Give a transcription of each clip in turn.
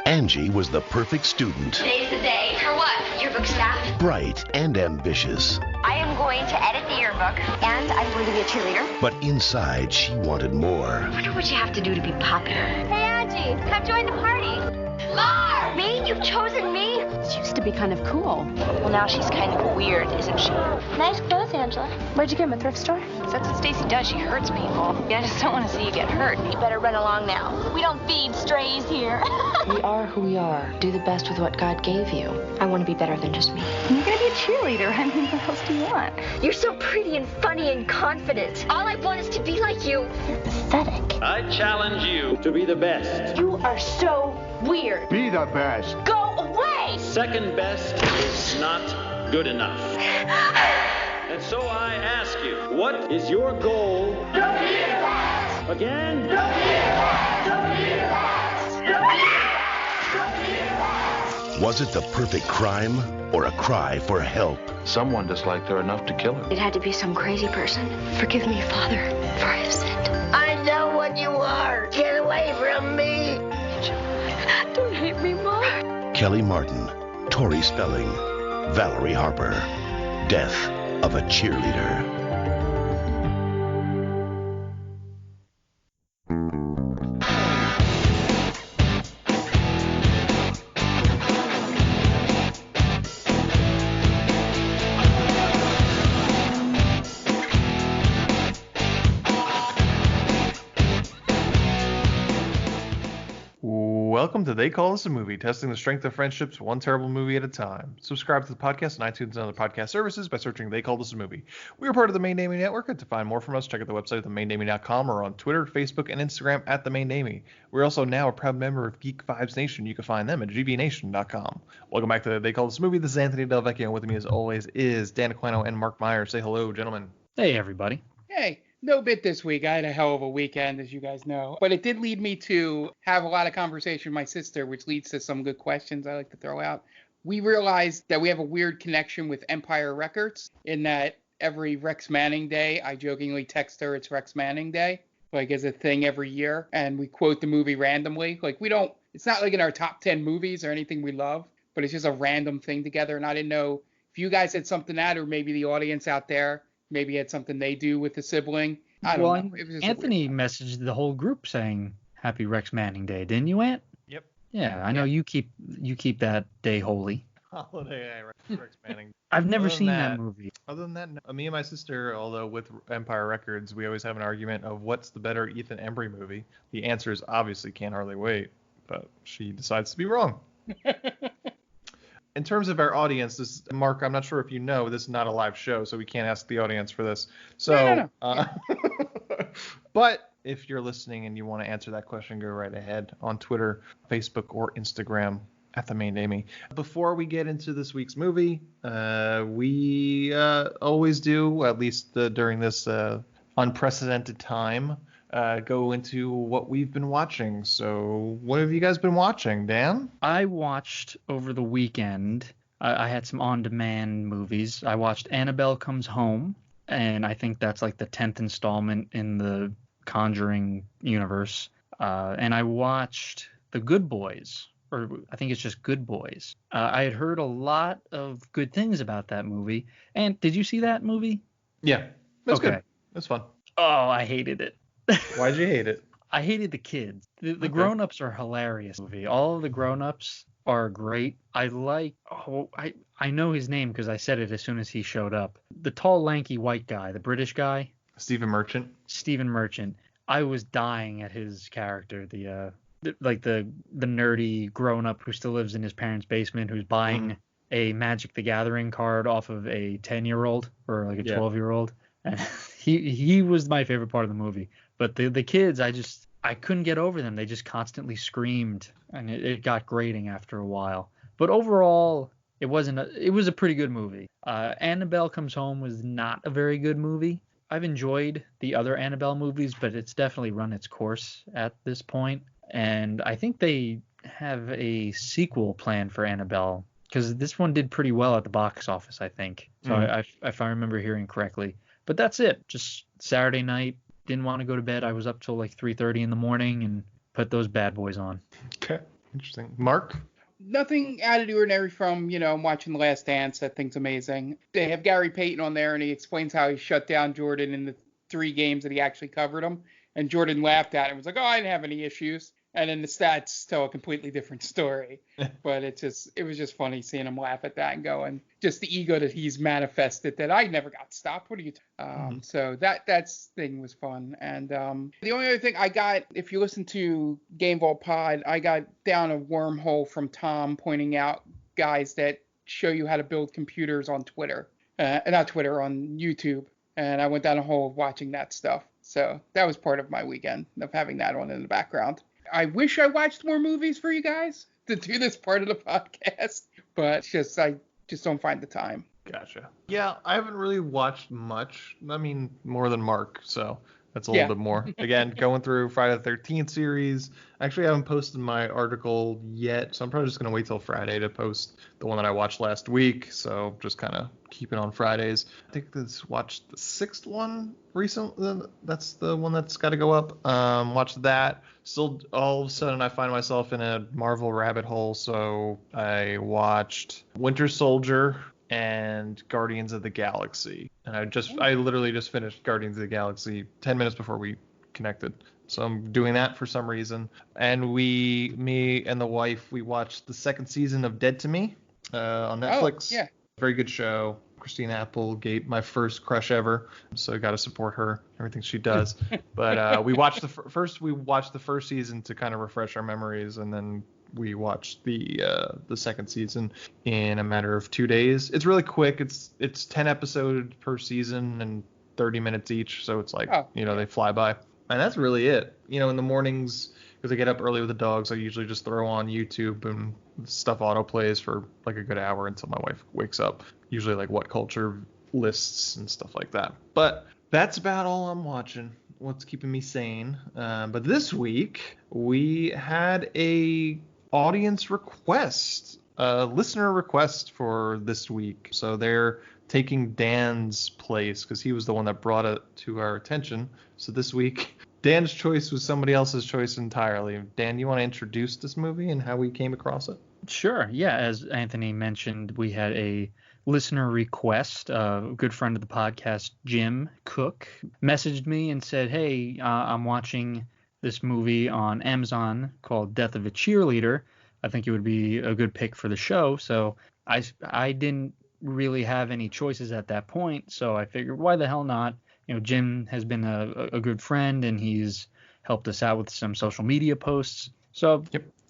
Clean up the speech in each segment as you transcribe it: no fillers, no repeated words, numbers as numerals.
Angie was the perfect student. Today's the day. For what? Yearbook staff? Bright and ambitious. I am going to edit the yearbook, and I'm going to be a cheerleader. But inside, she wanted more. I wonder what you have to do to be popular. Hey, Angie, come join the party. Lar! Me? You've chosen me? She used to be kind of cool. Well, now she's kind of weird, isn't she? Nice clothes, Angela. Where'd you get them, a thrift store? That's what Stacy does. She hurts people. Yeah, I just don't want to see you get hurt. You better run along now. We don't feed strays here. We are who we are. Do the best with what God gave you. I want to be better than just me. You're gonna be a cheerleader. I mean, what else do you want? You're so pretty and funny and confident. All I want is to be like you. You're pathetic. I challenge you to be the best. You are so weird. Be the best. Go away! Second best is not good enough. And so I ask you, what is your goal? Don't be the best! Again? Don't be the best! Don't be the best! Don't be the best! Don't be the best! Was it the perfect crime or a cry for help? Someone disliked her enough to kill her. It had to be some crazy person. Forgive me, Father, for I have sinned. I know what you are. Get away from me. Don't hate me, Mom. Kelly Martin, Tori Spelling, Valerie Harper. Death of a Cheerleader. Welcome to They Call Us a Movie, testing the strength of friendships one terrible movie at a time. Subscribe to the podcast on iTunes and other podcast services by searching They Called Us a Movie. We are part of the Main Namey Network, and to find more from us, check out the website at themainnamey.com or on Twitter, Facebook, and Instagram at The Main Namey. We're also now a proud member of Geek Vibes Nation. You can find them at gvnation.com. Welcome back to They Called Us a Movie. This is Anthony Del Vecchio, and with me as always is Dan Aquino and Mark Meyer. Say hello, gentlemen. Hey, everybody. Hey, no bit this week. I had a hell of a weekend, as you guys know. But it did lead me to have a lot of conversation with my sister, which leads to some good questions I like to throw out. We realized that we have a weird connection with Empire Records in that every Rex Manning Day, I jokingly text her it's Rex Manning Day, like as a thing every year. And we quote the movie randomly. Like it's not like in our top 10 movies or anything we love, but it's just a random thing together. And I didn't know if you guys had something that, or maybe the audience out there maybe had something they do with the sibling. I don't know. It was just Anthony messaged the whole group saying Happy Rex Manning Day, didn't you, Ant? Yep. Yeah, I know you keep that day holy. Holiday Rex Manning. I've never seen that movie. Other than that, me and my sister, although with Empire Records, we always have an argument of what's the better Ethan Embry movie. The answer is obviously Can't Hardly Wait, but she decides to be wrong. In terms of our audience, Mark, I'm not sure if you know, this is not a live show, so we can't ask the audience for this. So, No. But if you're listening and you want to answer that question, go right ahead on Twitter, Facebook, or Instagram at The Main Namey. Before we get into this week's movie, we always do, at least during this unprecedented time, go into what we've been watching. So what have you guys been watching, Dan? I watched over the weekend, I had some on-demand movies. I watched Annabelle Comes Home, and I think that's like the 10th installment in the Conjuring universe. And I watched The Good Boys, or I think it's just Good Boys. I had heard a lot of good things about that movie. And did you see that movie? Yeah, that's okay. Good. That's fun. Oh, I hated it. Why'd you hate it? I hated the kids. The grown-ups are hilarious movie. All of the grown-ups are great. I know his name because I said it as soon as he showed up. The tall, lanky white guy, the British guy. Stephen Merchant. I was dying at his character. The nerdy grown-up who still lives in his parents' basement, who's buying a Magic the Gathering card off of a 10-year-old or like a 12-year-old. And he was my favorite part of the movie. But the kids, I couldn't get over them. They just constantly screamed, and it got grating after a while. But overall, it was a pretty good movie. Annabelle Comes Home was not a very good movie. I've enjoyed the other Annabelle movies, but it's definitely run its course at this point. And I think they have a sequel planned for Annabelle, because this one did pretty well at the box office, I think. So if I remember hearing correctly. But that's it. Just Saturday night. Didn't want to go to bed. I was up till like 3:30 in the morning and put those bad boys on. Okay. Interesting. Mark? Nothing out of the ordinary from, I'm watching The Last Dance. That thing's amazing. They have Gary Payton on there, and he explains how he shut down Jordan in the 3 games that he actually covered him. And Jordan laughed at it and was like, oh, I didn't have any issues. And then the stats tell a completely different story. But it was just funny seeing him laugh at that and going, just the ego that he's manifested that I never got stopped. What are you So that thing was fun. And the only other thing I got, if you listen to Game Vault Pod, I got down a wormhole from Tom pointing out guys that show you how to build computers on Twitter. Not Twitter, on YouTube. And I went down a hole of watching that stuff. So that was part of my weekend, of having that on in the background. I wish I watched more movies for you guys to do this part of the podcast, but I just don't find the time. Gotcha. Yeah, I haven't really watched much. I mean, more than Mark, so that's a little bit more. Again, going through Friday the 13th series. Actually, I haven't posted my article yet, so I'm probably just going to wait till Friday to post the one that I watched last week. So just kind of keep it on Fridays. I think I watched the 6th one recently. That's the one that's got to go up. Watched that. Still, all of a sudden, I find myself in a Marvel rabbit hole. So I watched Winter Soldier and Guardians of the Galaxy. And I literally just finished Guardians of the Galaxy 10 minutes before we connected. So I'm doing that for some reason. And me and the wife, we watched the 2nd season of Dead to Me on Netflix. Oh, yeah. Very good show. Christine Applegate, my first crush ever. So I got to support her, everything she does. But we watched the first season to kind of refresh our memories, and then we watched the 2nd season in a matter of 2 days. It's really quick. It's 10 episodes per season and 30 minutes each, so it's like they fly by. And that's really it. In the mornings, because I get up early with the dogs, I usually just throw on YouTube and stuff autoplays for like a good hour until my wife wakes up. Usually like What Culture lists and stuff like that. But that's about all I'm watching. What's keeping me sane. But this week we had a audience request, listener request for this week. So they're taking Dan's place because he was the one that brought it to our attention. So this week, Dan's choice was somebody else's choice entirely. Dan, you want to introduce this movie and how we came across it? Sure. Yeah, as Anthony mentioned, we had a listener request. A good friend of the podcast, Jim Cook, messaged me and said, hey, I'm watching this movie on Amazon called Death of a Cheerleader. I think it would be a good pick for the show. So I didn't really have any choices at that point. So I figured, why the hell not? Jim has been a good friend, and he's helped us out with some social media posts. So,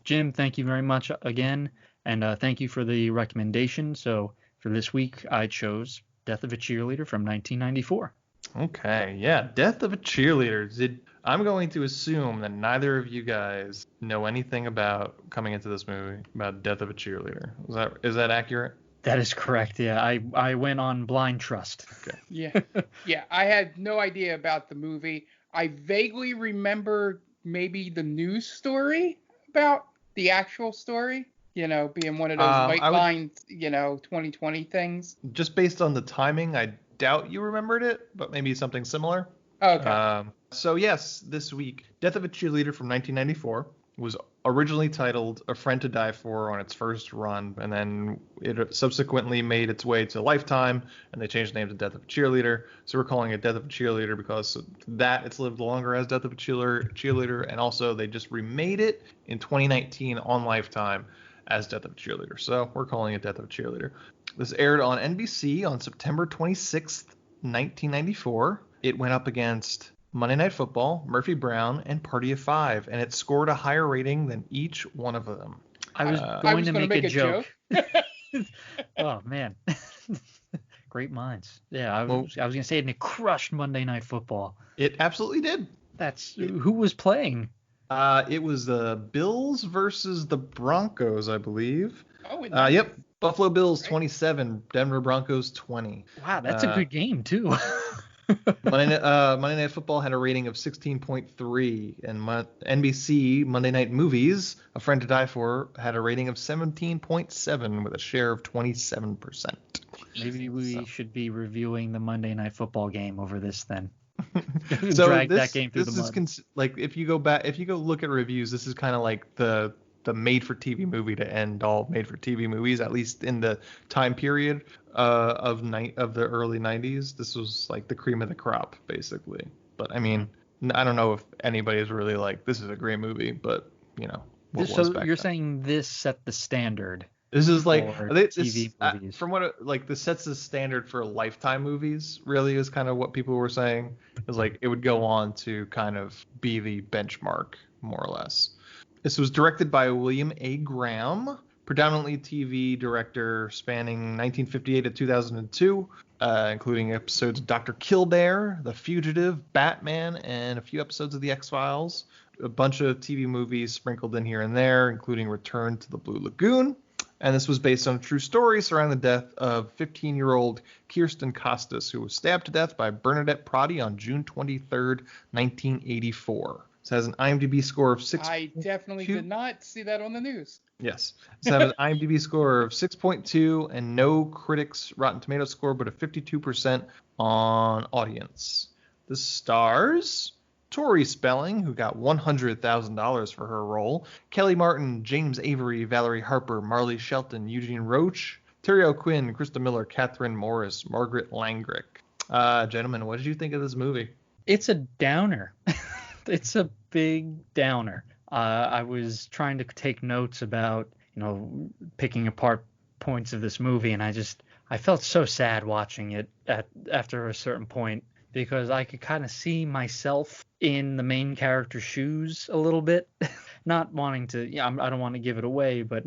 Jim, thank you very much again. And thank you for the recommendation. So for this week, I chose Death of a Cheerleader from 1994. Okay, yeah, Death of a Cheerleader. I'm going to assume that neither of you guys know anything about coming into this movie about Death of a Cheerleader. Is that accurate? That is correct. Yeah, I went on blind trust. Okay. Yeah. I had no idea about the movie. I vaguely remember maybe the news story about the actual story. Being one of those line 2020 things. Just based on the timing, I doubt you remembered it, but maybe something similar. Okay. So yes, this week, Death of a Cheerleader from 1994 was originally titled A Friend to Die For on its first run, and then it subsequently made its way to Lifetime, and they changed the name to Death of a Cheerleader. So we're calling it Death of a Cheerleader because that it's lived longer as Death of a Cheerleader, and also they just remade it in 2019 on Lifetime as Death of a Cheerleader. So we're calling it Death of a Cheerleader. This aired on NBC on September 26th, 1994. It went up against Monday Night Football, Murphy Brown, and Party of Five, and it scored a higher rating than each one of them. I was going to make a joke. Oh, man. Great minds. Yeah, I was going to say it crushed Monday Night Football. It absolutely did. Who was playing? It was the Bills versus the Broncos, I believe. Oh, yep. Buffalo Bills 27, Denver Broncos 20. Wow, that's a good game too. Monday Night Football had a rating of 16.3, and NBC Monday Night Movies, A Friend to Die For, had a rating of 17.7 with a share of 27%. Maybe we should be reviewing the Monday Night Football game over this then. So drag that game through the mud. Like if you go look at reviews, this is kind of like the the made-for-TV movie to end all made-for-TV movies, at least in the time period of the early 90s. This was like the cream of the crop, basically. But I mean, I don't know if anybody's really like, this is a great movie, but you know, what was back you're then. saying this set the standard? This is like for this, TV movies. from what this sets the standard for Lifetime movies. Really, is kind of what people were saying. Is like it would go on to kind of be the benchmark, more or less. This was directed by William A. Graham, predominantly TV director, spanning 1958 to 2002, including episodes of Dr. Kildare, The Fugitive, Batman, and a few episodes of The X-Files. A bunch of TV movies sprinkled in here and there, including Return to the Blue Lagoon. And this was based on a true story surrounding the death of 15-year-old Kirsten Costas, who was stabbed to death by Bernadette Prodi on June 23rd, 1984. This has an IMDb score of 6. I definitely did not see that on the news. Yes. This has an IMDb score of 6.2 and no critics Rotten Tomatoes score, but a 52% on audience. This stars Tori Spelling, who got $100,000 for her role, Kelly Martin, James Avery, Valerie Harper, Marley Shelton, Eugene Roach, Terry O'Quinn, Krista Miller, Catherine Morris, Margaret Langrick. Gentlemen, what did you think of this movie? It's a downer. It's a big downer. I was trying to take notes about, picking apart points of this movie, and I felt so sad watching it after a certain point, because I could kind of see myself in the main character's shoes a little bit. Not wanting to, I don't want to give it away, but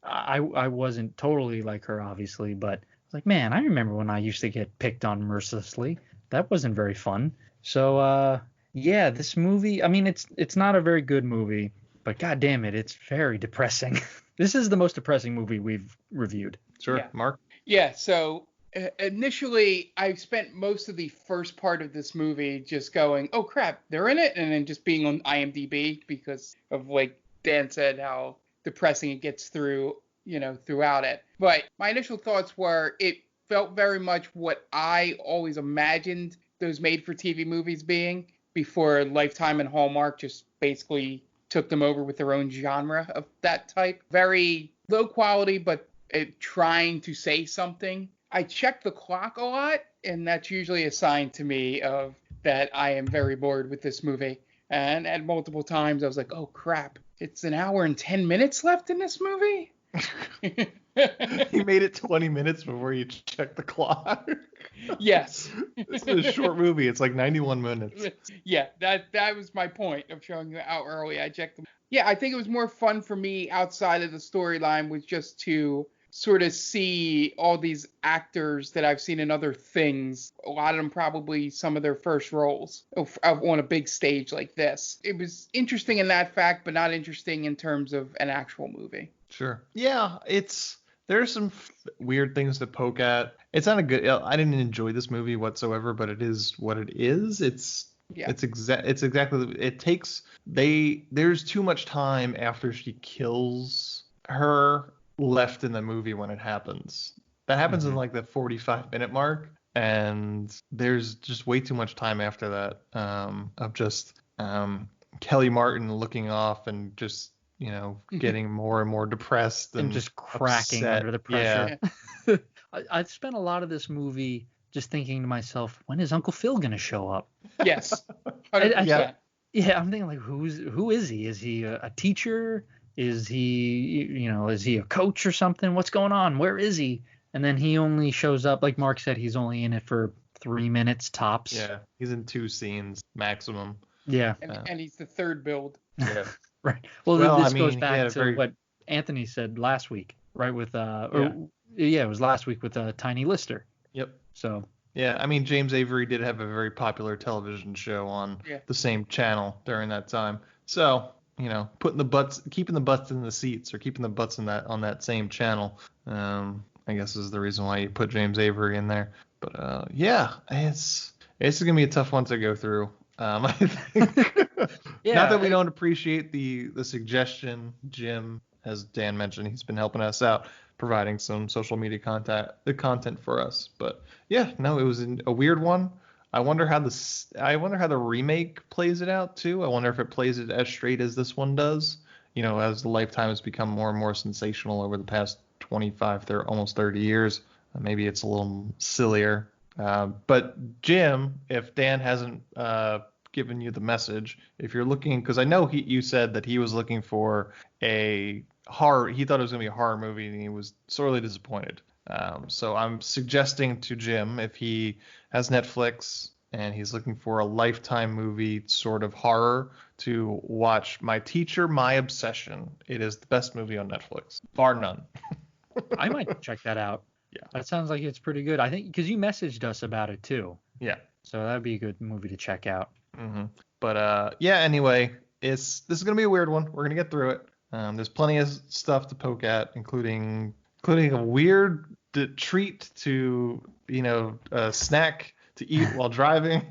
I wasn't totally like her, obviously, but I was like, man, I remember when I used to get picked on mercilessly. That wasn't very fun. So, yeah, this movie, I mean, it's not a very good movie, but god damn it, it's very depressing. This is the most depressing movie we've reviewed. Sure. Yeah. Mark? Yeah, so initially I spent most of the first part of this movie just going, oh crap, they're in it, and then just being on IMDb because of, like Dan said, how depressing it gets throughout it. But my initial thoughts were it felt very much what I always imagined those made-for-TV movies being before Lifetime and Hallmark just basically took them over with their own genre of that type. Very low quality, but trying to say something. I check the clock a lot, and that's usually a sign to me of that I am very bored with this movie. And at multiple times, I was like, oh, crap. It's an hour and 10 minutes left in this movie? You made it 20 minutes before you checked the clock. Yes. This is a short movie. It's like 91 minutes. Yeah, that was my point of showing you how early I checked them. Yeah, I think it was more fun for me outside of the storyline was just to sort of see all these actors that I've seen in other things. A lot of them probably some of their first roles on a big stage like this. It was interesting in that fact, but not interesting in terms of an actual movie. Sure. Yeah, there's some weird things to poke at. It's not a good. I didn't enjoy this movie whatsoever, but it is what it is. It's exactly. It takes there's too much time after she kills her left in the movie when it happens. That happens in like the 45-minute mark, and there's just way too much time after that of just Kelly Martin looking off and just getting more and more depressed and just cracking upset. under the pressure. Yeah. I've spent a lot of this movie just thinking to myself, when is Uncle Phil gonna show up? Yes. Yeah, I'm thinking like, who is he? Is he a teacher? Is he a coach or something? What's going on? Where is he? And then he only shows up, like Mark said, he's only in it for 3 minutes tops. Yeah, he's in 2 scenes maximum. Yeah. And he's the third build. Yeah. Right. Well, this goes back to what Anthony said last week, right? With it was last week with Tiny Lister. Yep. So. Yeah, I mean, James Avery did have a very popular television show on the same channel during that time. So, keeping the butts in the seats or keeping the butts on that same channel, I guess is the reason why you put James Avery in there. But it's gonna be a tough one to go through. I think. Not that we don't appreciate the suggestion, Jim, as Dan mentioned, he's been helping us out, providing some social media content for us. But it was a weird one. I wonder how the remake plays it out too. I wonder if it plays it as straight as this one does. as the Lifetime has become more and more sensational over the past 25, almost 30 years, maybe it's a little sillier. But Jim, if Dan hasn't given you the message, if you're looking, because I know you said that he was looking for a horror, he thought it was going to be a horror movie, and he was sorely disappointed. So I'm suggesting to Jim, if he has Netflix and he's looking for a Lifetime movie sort of horror, to watch My Teacher, My Obsession. It is the best movie on Netflix, bar none. I might check that out. Yeah. That sounds like it's pretty good. I think because you messaged us about it too. Yeah. So that would be a good movie to check out. Mm-hmm. But yeah, anyway, this is going to be a weird one. We're going to get through it. There's plenty of stuff to poke at, including a weird treat to, a snack to eat while driving.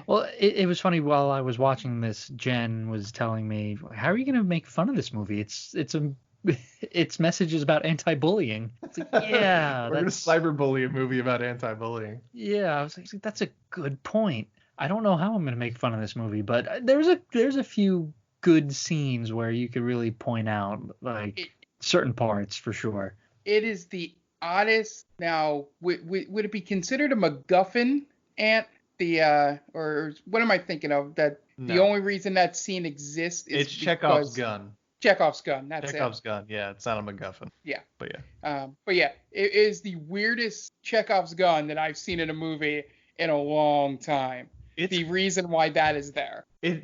Well, it was funny while I was watching this. Jen was telling me, "How are you going to make fun of this movie? It's messages about anti-bullying." It's like, yeah, we're going to cyberbully a movie about anti-bullying. Yeah, I was like, that's a good point. I don't know how I'm going to make fun of this movie, but there's a few good scenes where you could really point out certain parts for sure. It is the oddest. Now, would it be considered a MacGuffin, Ant? Or what am I thinking of? That no. The only reason that scene exists is it's Chekhov's gun. Chekhov's gun. That's Chekhov's gun. Yeah, it's not a MacGuffin. Yeah. But yeah. It is the weirdest Chekhov's gun that I've seen in a movie in a long time. It's the reason why that is there. Do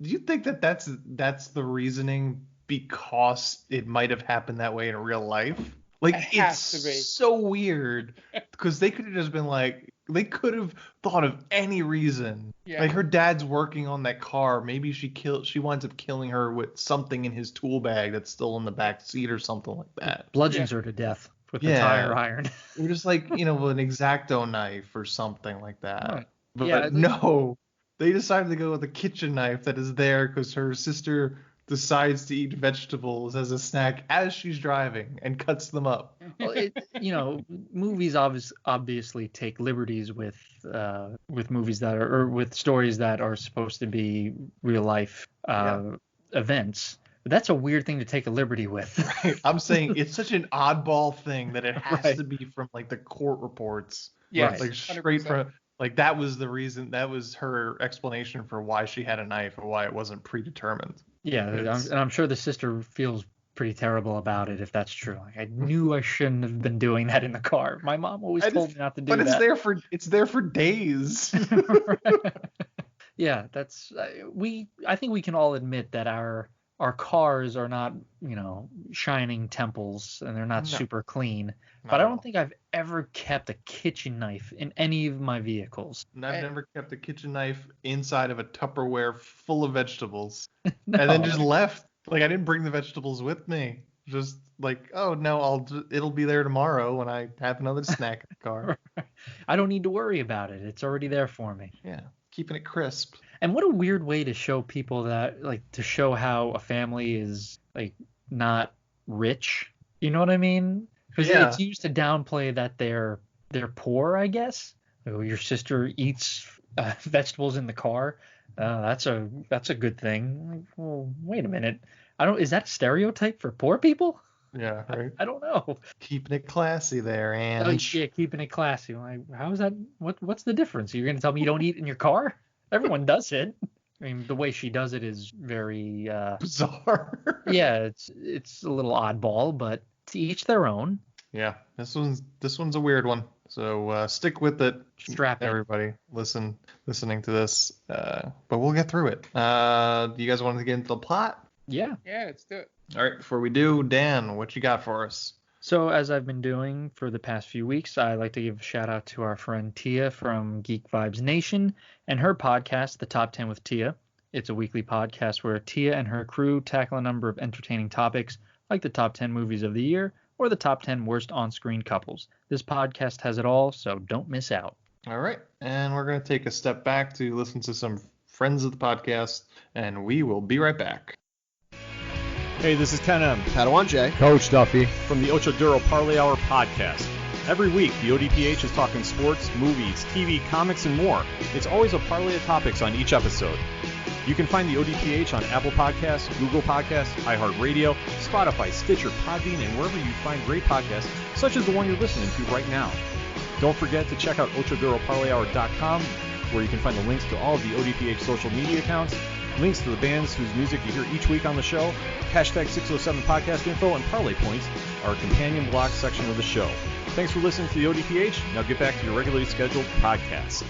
you think that's the reasoning because it might have happened that way in real life? Like, it has to be so weird because they could have just been like, they could have thought of any reason. Yeah. Like, her dad's working on that car. Maybe she winds up killing her with something in his tool bag that's still in the back seat or something like that. Bludgeons her to death with the tire iron. Or just like, an X-Acto knife or something like that. Right. But no, they decided to go with a kitchen knife that is there because her sister decides to eat vegetables as a snack as she's driving and cuts them up. Well, movies obviously take liberties with movies that are, or with stories that are supposed to be real life events. But that's a weird thing to take a liberty with. Right. I'm saying it's such an oddball thing that it has to be from like the court reports. Yeah, like straight 100%. From. Like, that was the reason, that was her explanation for why she had a knife or why it wasn't predetermined. Yeah, and I'm sure the sister feels pretty terrible about it if that's true. Like, I knew I shouldn't have been doing that in the car. My mom always told me not to do that. But it's there for days. Yeah, that's I think we can all admit that our cars are not, shining temples, and they're not super clean. But I don't think I've ever kept a kitchen knife in any of my vehicles. And I've never kept a kitchen knife inside of a Tupperware full of vegetables. No. And then just left. Like, I didn't bring the vegetables with me. Just like, oh, no, it'll be there tomorrow when I have another snack in the car. I don't need to worry about it. It's already there for me. Yeah, keeping it crisp. And what a weird way to show people that, to show how a family is, not rich. You know what I mean? Because it's used to downplay that they're poor, I guess. Your sister eats vegetables in the car. That's a good thing. Well, wait a minute. Is that a stereotype for poor people? Yeah, right. I don't know. Keeping it classy there, and keeping it classy. Like, how is that? What's the difference? You're gonna tell me you don't eat in your car? Everyone does it. I mean, the way she does it is very bizarre. Yeah, it's a little oddball, but to each their own. Yeah, this one's a weird one. So stick with it. Strap in. Everybody listening to this. But we'll get through it. Do you guys want to get into the plot? Yeah. Yeah, let's do it. All right, before we do, Dan, what you got for us? So, as I've been doing for the past few weeks, I like to give a shout out to our friend Tia from Geek Vibes Nation and her podcast, The Top 10 with Tia. It's a weekly podcast where Tia and her crew tackle a number of entertaining topics, like the top 10 movies of the year or the top 10 worst on-screen couples. This podcast has it all, so don't miss out. All right, and we're going to take a step back to listen to some friends of the podcast, and we will be right back. Hey, this is Ken M. Padawan J. Coach Duffy. From the Ocho Duro Parlay Hour podcast. Every week, the ODPH is talking sports, movies, TV, comics, and more. It's always a parlay of topics on each episode. You can find the ODPH on Apple Podcasts, Google Podcasts, iHeartRadio, Spotify, Stitcher, Podbean, and wherever you find great podcasts, such as the one you're listening to right now. Don't forget to check out OchoDuroParlayHour.com, where you can find the links to all of the ODPH social media accounts, links to the bands whose music you hear each week on the show, hashtag 607 podcast info, and parlay points, our companion blog section of the show. Thanks for listening to the ODPH. Now get back to your regularly scheduled podcast.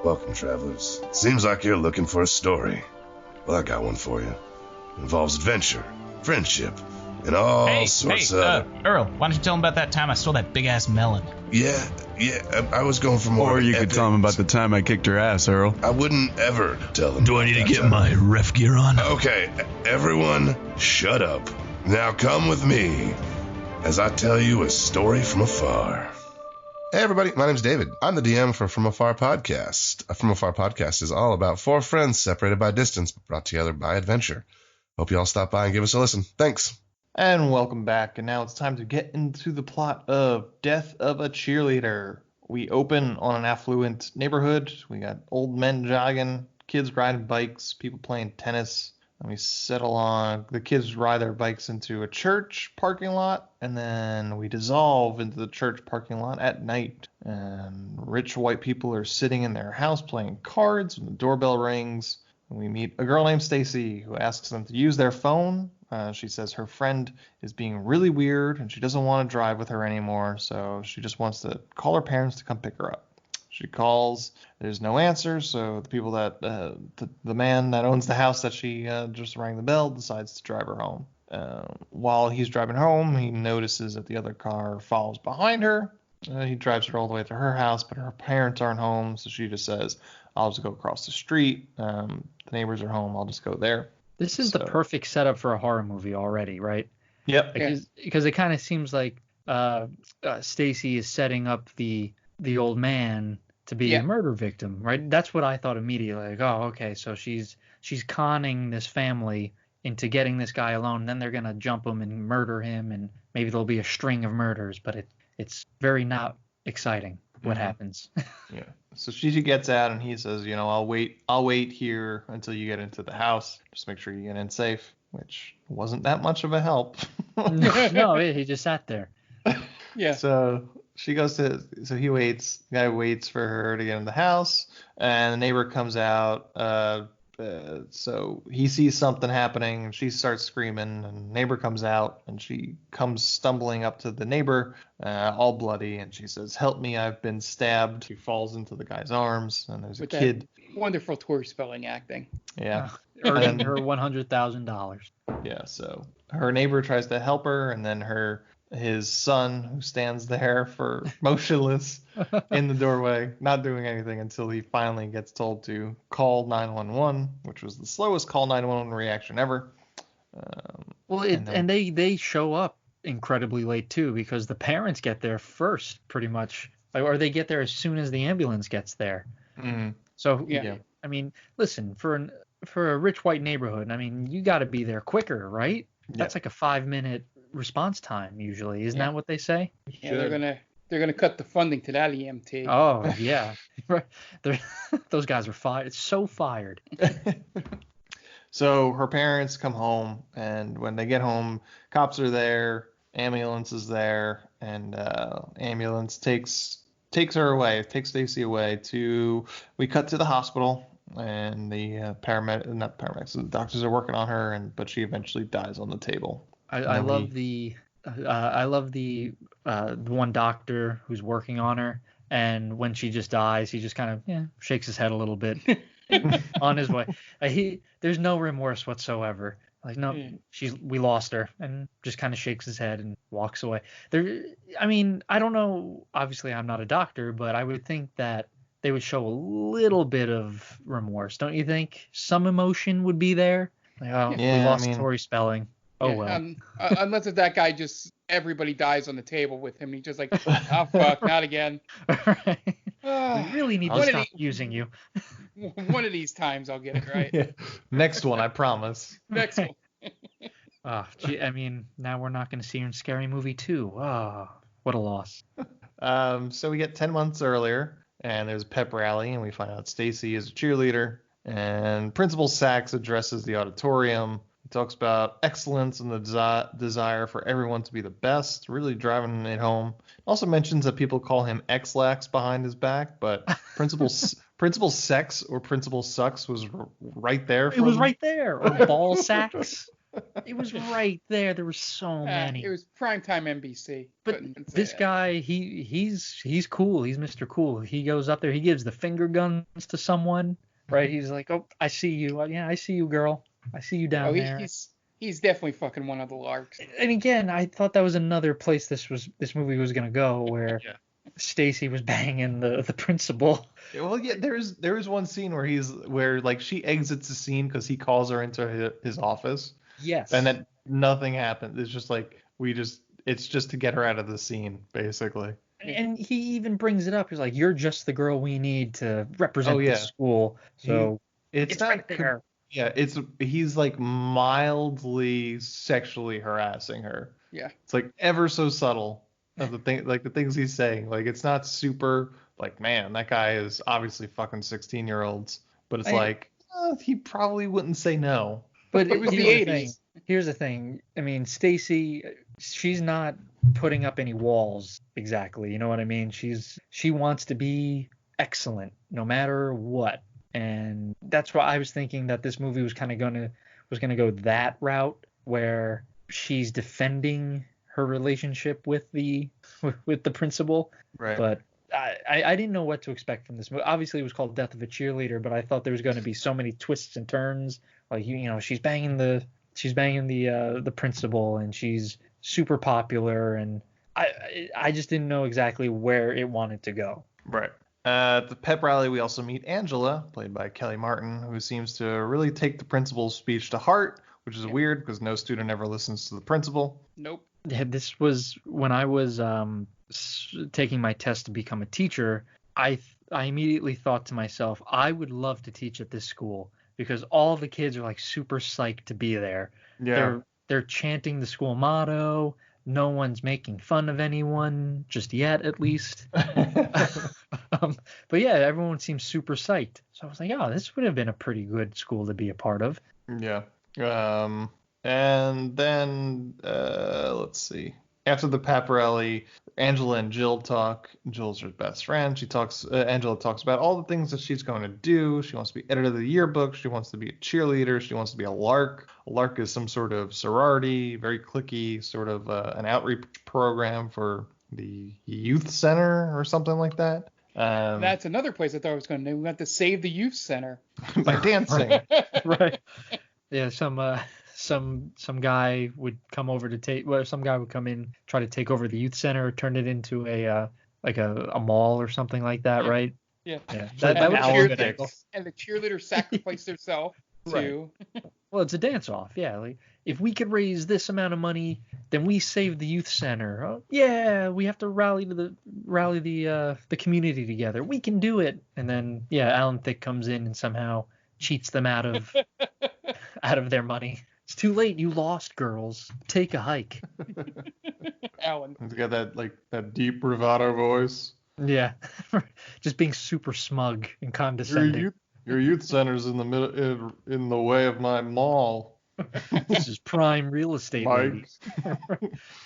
Welcome, travelers. Seems like you're looking for a story. Well, I got one for you. It involves adventure, friendship, and all sorts of... Earl, why don't you tell him about that time I stole that big-ass melon? Yeah, I was going for more... Or you could tell him about the time I kicked her ass, Earl. I wouldn't ever tell them. Do I need to get my ref gear on? Okay, everyone, shut up. Now come with me as I tell you a story from afar. Hey everybody, my name's David. I'm the DM for From Afar Podcast. From Afar Podcast is all about four friends separated by distance but brought together by adventure. Hope you all stop by and give us a listen. Thanks. And welcome back. And now it's time to get into the plot of Death of a Cheerleader. We open on an affluent neighborhood. We got old men jogging, kids riding bikes, people playing tennis. And we settle on, the kids ride their bikes into a church parking lot, and then we dissolve into the church parking lot at night. And rich white people are sitting in their house playing cards when the doorbell rings. And we meet a girl named Stacy who asks them to use their phone. She says her friend is being really weird and she doesn't want to drive with her anymore, so she just wants to call her parents to come pick her up. She calls, there's no answer, so the people that, the man that owns the house that she just rang the bell decides to drive her home. While he's driving home, he notices that the other car follows behind her. He drives her all the way to her house, but her parents aren't home, so she just says, I'll just go across the street. The neighbors are home, I'll just go there. This is the perfect setup for a horror movie already, right? Yep. Because it kind of seems like Stacy is setting up the old man to be a murder victim, right? That's what I thought immediately. Like, oh, okay, so she's conning this family into getting this guy alone. Then they're gonna jump him and murder him, and maybe there'll be a string of murders. But it's very not exciting what happens. Yeah. So she gets out, and he says, I'll wait here until you get into the house. Just make sure you get in safe, which wasn't that much of a help. No, he just sat there. Yeah. So he waits. The guy waits for her to get in the house, and the neighbor comes out. So he sees something happening, and she starts screaming, and the neighbor comes out, and she comes stumbling up to the neighbor, all bloody, and she says, help me, I've been stabbed. She falls into the guy's arms, and there's a kid. Wonderful Tori Spelling acting. Yeah. Earning her $100,000. Yeah, so her neighbor tries to help her, and then his son, who stands there for motionless in the doorway, not doing anything until he finally gets told to call 911, which was the slowest call 911 reaction ever. And they show up incredibly late too, because the parents get there first, pretty much, or they get there as soon as the ambulance gets there. Mm-hmm. So I mean, listen, for a rich white neighborhood, I mean, you got to be there quicker, right? That's like a 5-minute response time usually, isn't that what they say? Yeah, they're gonna cut the funding to that EMT. Oh yeah. Those guys are fired. It's so fired. So her parents come home, and when they get home, cops are there, ambulance is there, and ambulance takes Stacy away to. We cut to the hospital, and the the doctors are working on her, but she eventually dies on the table. I love the one doctor who's working on her, and when she just dies, he just kind of shakes his head a little bit on his way. There's no remorse whatsoever. Like, no, we lost her, and just kind of shakes his head and walks away. I mean, I don't know. Obviously, I'm not a doctor, but I would think that they would show a little bit of remorse, don't you think? Some emotion would be there. Like, we lost Tori Spelling. Oh, well. Unless if that guy everybody dies on the table with him. He's just like, oh, fuck, not again. Right. We really need to stop using you. One of these times I'll get it right. Yeah. Next one, I promise. Next one. I mean, now we're not going to see her in Scary Movie 2. Oh, what a loss. So we get 10 months earlier, And there's a pep rally, and we find out Stacy is a cheerleader. And Principal Sachs addresses the auditorium. He talks about excellence and the desire for everyone to be the best, really driving it home. Also mentions that people call him X-Lax behind his back, but Principal Sex or Principal Sucks was right there. It was right there. Or Ball Sacks. It was right there. There were so many. It was primetime NBC. But this guy, he's cool. He's Mr. Cool. He goes up there. He gives the finger guns to someone, right? He's like, oh, I see you. Yeah, I see you, girl. I see you down there. He's definitely fucking one of the larks. And again, I thought that was another place this movie was gonna go, where Stacy was banging the principal. Well, yeah, there is one scene where like she exits the scene because he calls her into his office. Yes. And then nothing happens. It's just like it's just to get her out of the scene, basically. And he even brings it up. He's like, "You're just the girl we need to represent the school." So it's not right there. Yeah, he's like mildly sexually harassing her. Yeah. It's like ever so subtle of the things he's saying. Like it's not super like, man, that guy is obviously fucking 16-year-olds, but it's he probably wouldn't say no. But it was the 80s. Here's the thing. I mean, Stacy, she's not putting up any walls exactly. You know what I mean? She wants to be excellent no matter what. And that's why I was thinking that this movie was kind of gonna go that route, where she's defending her relationship with the principal. Right. But I didn't know what to expect from this movie. Obviously, it was called Death of a Cheerleader, but I thought there was going to be so many twists and turns. Like she's banging the principal, and she's super popular, and I just didn't know exactly where it wanted to go. Right. At the pep rally, we also meet Angela, played by Kelly Martin, who seems to really take the principal's speech to heart, which is weird because no student ever listens to the principal. Nope. Yeah, this was when I was taking my test to become a teacher. I immediately thought to myself, I would love to teach at this school because all the kids are like super psyched to be there. Yeah. They're chanting the school motto. No one's making fun of anyone just yet, at least. But yeah, everyone seems super psyched. So I was like, oh, this would have been a pretty good school to be a part of. Yeah. And then let's see. After the pep rally, Angela and Jill talk. Jill's her best friend. Angela talks about all the things that she's going to do. She wants to be editor of the yearbook. She wants to be a cheerleader. She wants to be a lark. A lark is some sort of sorority, very cliquey, sort of an outreach program for the youth center or something like that. That's another place I thought I was going to do. We have to save the youth center by dancing. Right. Yeah. Some guy would come over to some guy would come in, try to take over the youth center, turn it into a mall or something like that, right? Yeah. That would be a good angle. And the cheerleader sacrificed herself to. Well, it's a dance off, yeah. Like if we could raise this amount of money, then we save the youth center. Oh, yeah, we have to rally the community together. We can do it. And then Alan Thicke comes in and somehow cheats them out of their money. It's too late. You lost, girls. Take a hike. Alan. He's got that deep bravado voice. Yeah. Just being super smug and condescending. Your youth center's in the middle, in the way of my mall. This is prime real estate, ladies.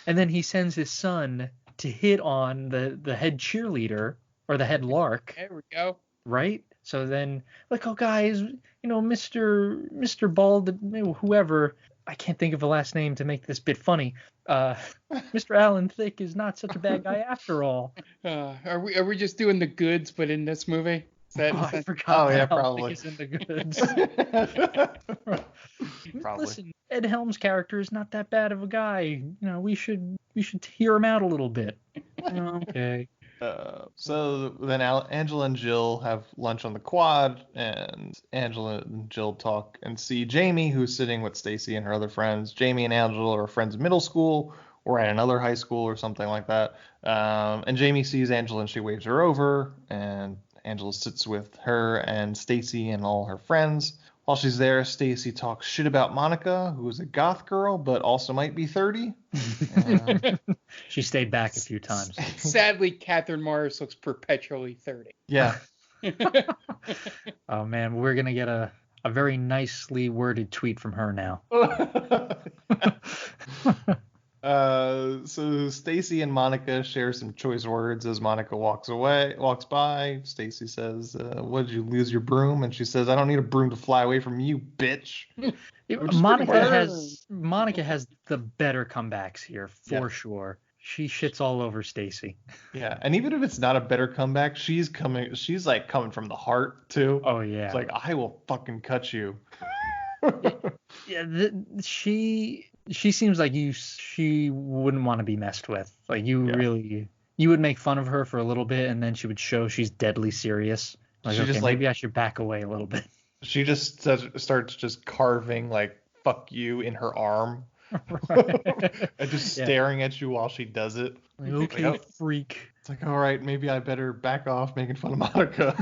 And then he sends his son to hit on the head cheerleader or the head lark. There we go. Right? So then, like, oh, guys, Mr. Bald, whoever, I can't think of a last name to make this bit funny. Mr. Alan Thicke is not such a bad guy after all. Are we just doing the goods, but in this movie? I forgot. Oh, yeah, Alan probably. Thicke is in the goods. Probably. Listen, Ed Helms' character is not that bad of a guy. We should hear him out a little bit. Okay. So then Angela and Jill have lunch on the quad, and Angela and Jill talk and see Jamie, who's sitting with Stacy and her other friends. Jamie and Angela are friends in middle school or at another high school or something like that. And Jamie sees Angela and she waves her over, and Angela sits with her and Stacy and all her friends While she's there, Stacy talks shit about Monica, who is a goth girl, but also might be 30. She stayed back a few times. Sadly, Catherine Morris looks perpetually 30. Yeah. Oh, man, we're going to get a very nicely worded tweet from her now. So Stacy and Monica share some choice words as Monica walks by. Stacy says, what, did you lose your broom? And she says, I don't need a broom to fly away from you, bitch. Monica has the better comebacks here, for sure. She shits all over Stacy. Yeah, and even if it's not a better comeback, she's like coming from the heart too. Oh yeah. It's like, I will fucking cut you. Yeah, she seems like she wouldn't want to be messed with. Like you would make fun of her for a little bit, and then she would show she's deadly serious. Like, she just, maybe I should back away a little bit. She just starts just carving like "fuck you" in her arm. And just staring at you while she does it. Like, okay, freak. It's like, all right, maybe I better back off making fun of Monica.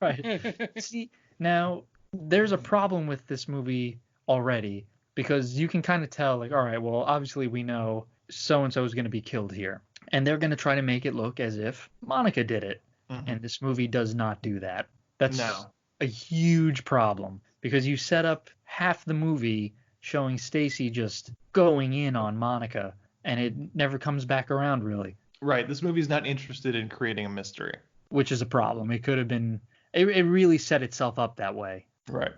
Right. See, now there's a problem with this movie already, because you can kind of tell, like, all right, well, obviously we know so-and-so is going to be killed here. And they're going to try to make it look as if Monica did it. Mm-hmm. And this movie does not do that. That's a huge problem, because you set up half the movie showing Stacy just going in on Monica, and it never comes back around, really. Right. This movie's not interested in creating a mystery. Which is a problem. It could have been... It really set itself up that way. Right.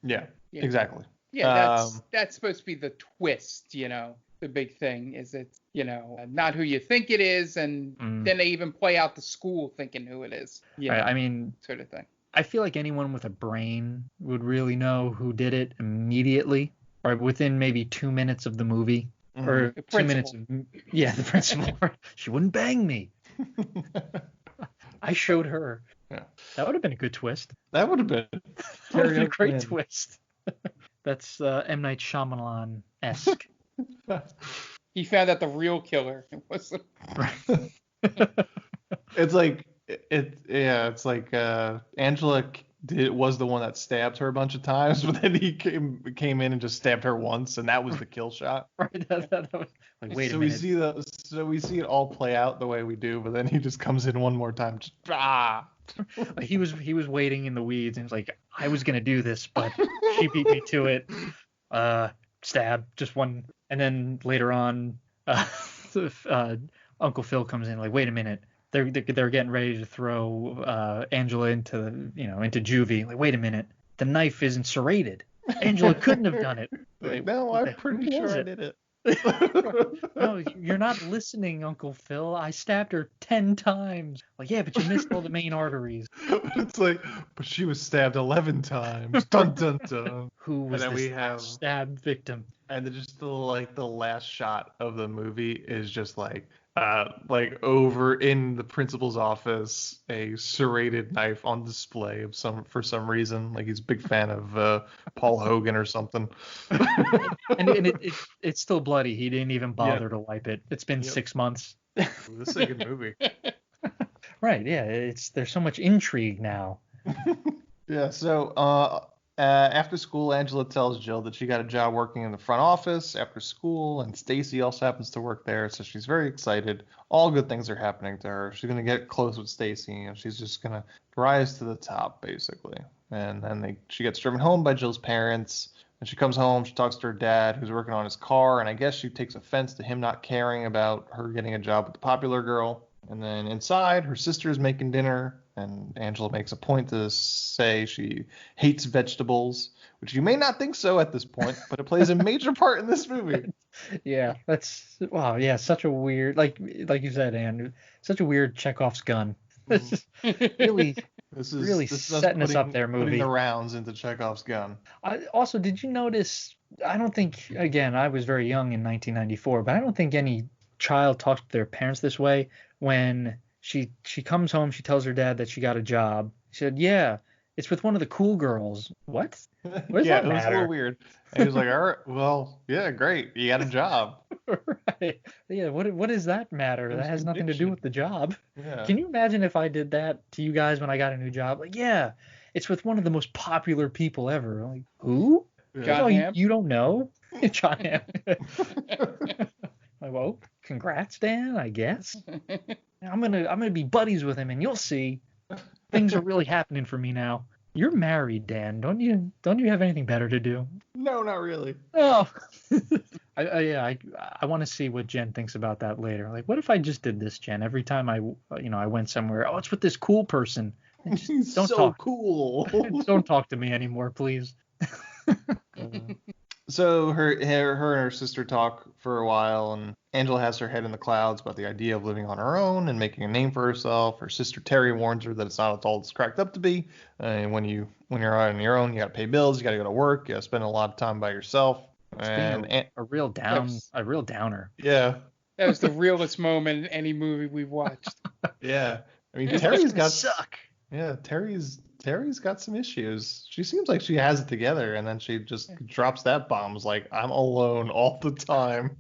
Yeah, exactly. Yeah, that's supposed to be the twist, The big thing is it's, not who you think it is, and then they even play out the school thinking who it is. Right, I mean, sort of thing. I feel like anyone with a brain would really know who did it immediately, or within maybe 2 minutes of the movie, or 2 minutes of the principal. She wouldn't bang me. I showed her. Yeah. That would have been a good twist. That would have been a great twist. That's M. Night Shyamalan-esque. He found out the real killer. It wasn't. It's like Angela was the one that stabbed her a bunch of times, but then he came in and just stabbed her once, and that was the kill shot. Right. That was, like, wait a minute. We see it all play out the way we do, but then he just comes in one more time. Just, Like he was waiting in the weeds and was like, I was gonna do this, but she beat me to it. Stab, just one, and then later on, Uncle Phil comes in like, wait a minute, they're getting ready to throw Angela into juvie. Like, wait a minute, the knife isn't serrated. Angela couldn't have done it. Like, no, I'm pretty sure I did it. No, you're not listening, Uncle Phil. I stabbed her 10 times. Like, yeah, but you missed all the main arteries. It's like, but she was stabbed 11 times. Dun dun dun. Who was this stabbed victim? And then just the last shot of the movie is just like over in the principal's office, a serrated knife on display for some reason. Like he's a big fan of Paul Hogan or something. and it's still bloody. He didn't even bother to wipe it. It's been 6 months. This is a good movie. Right. Yeah. There's so much intrigue now. Yeah. So after school, Angela tells Jill that she got a job working in the front office after school, and Stacy also happens to work there, so she's very excited. All good things are happening to her. She's gonna get close with Stacy, and she's just gonna rise to the top, basically. And then she gets driven home by Jill's parents. And she comes home, she talks to her dad, who's working on his car, and I guess she takes offense to him not caring about her getting a job with the popular girl. And then inside, her sister is making dinner, and Angela makes a point to say she hates vegetables, which you may not think so at this point, but it plays a major part in this movie. Yeah, such a weird, like you said, Anne, such a weird Chekhov's gun. This is really setting us up there, movie. Putting the rounds into Chekhov's gun. Also, did you notice, I don't think, again, I was very young in 1994, but I don't think any child talks to their parents this way. When she comes home, she tells her dad that she got a job. She said, yeah, it's with one of the cool girls. What? Yeah, it was a little weird. And he was like, all right, well, yeah, great. You got a job. Right. Yeah, what does that matter? That has nothing to do with the job. Yeah. Can you imagine if I did that to you guys when I got a new job? Like, yeah, it's with one of the most popular people ever. I'm like, who? John Oh, Hamm? you don't know? John Hamm. Like, well, congrats, Dan, I guess. I'm gonna be buddies with him, and you'll see. Things are really happening for me now. You're married, Dan. Don't you have anything better to do? No, not really. Oh. I want to see what Jen thinks about that later. Like, what if I just did this, Jen? Every time I went somewhere, oh, it's with this cool person. He's don't so talk. cool. Don't talk to me anymore, please. So her and her sister talk for a while, and Angela has her head in the clouds about the idea of living on her own and making a name for herself. Her sister Terry warns her that it's not all it's cracked up to be. And when you're on your own, you got to pay bills, you got to go to work, you got to spend a lot of time by yourself. And a real downer. Yeah. That was the realest moment in any movie we've watched. Yeah. I mean, Terry's got suck. Yeah, Terry's got some issues. She seems like she has it together, and then she just drops that bomb. It's like, I'm alone all the time.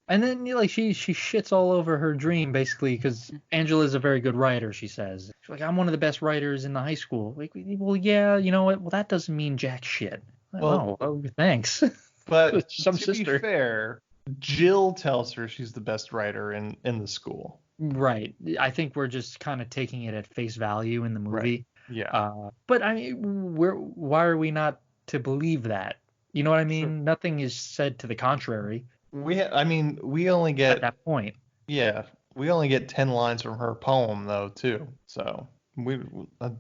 And then she shits all over her dream, basically, because Angela's a very good writer, she says. She's like, I'm one of the best writers in the high school. Like, well, yeah, you know what? Well, that doesn't mean jack shit. Oh, thanks. But Some to sister. be fair, Jill tells her she's the best writer in the school. Right. I think we're just kind of taking it at face value in the movie. Right. Yeah. But I mean, why are we not to believe that? You know what I mean? Sure. Nothing is said to the contrary. We only get at that point. Yeah, we only get 10 lines from her poem though too. So we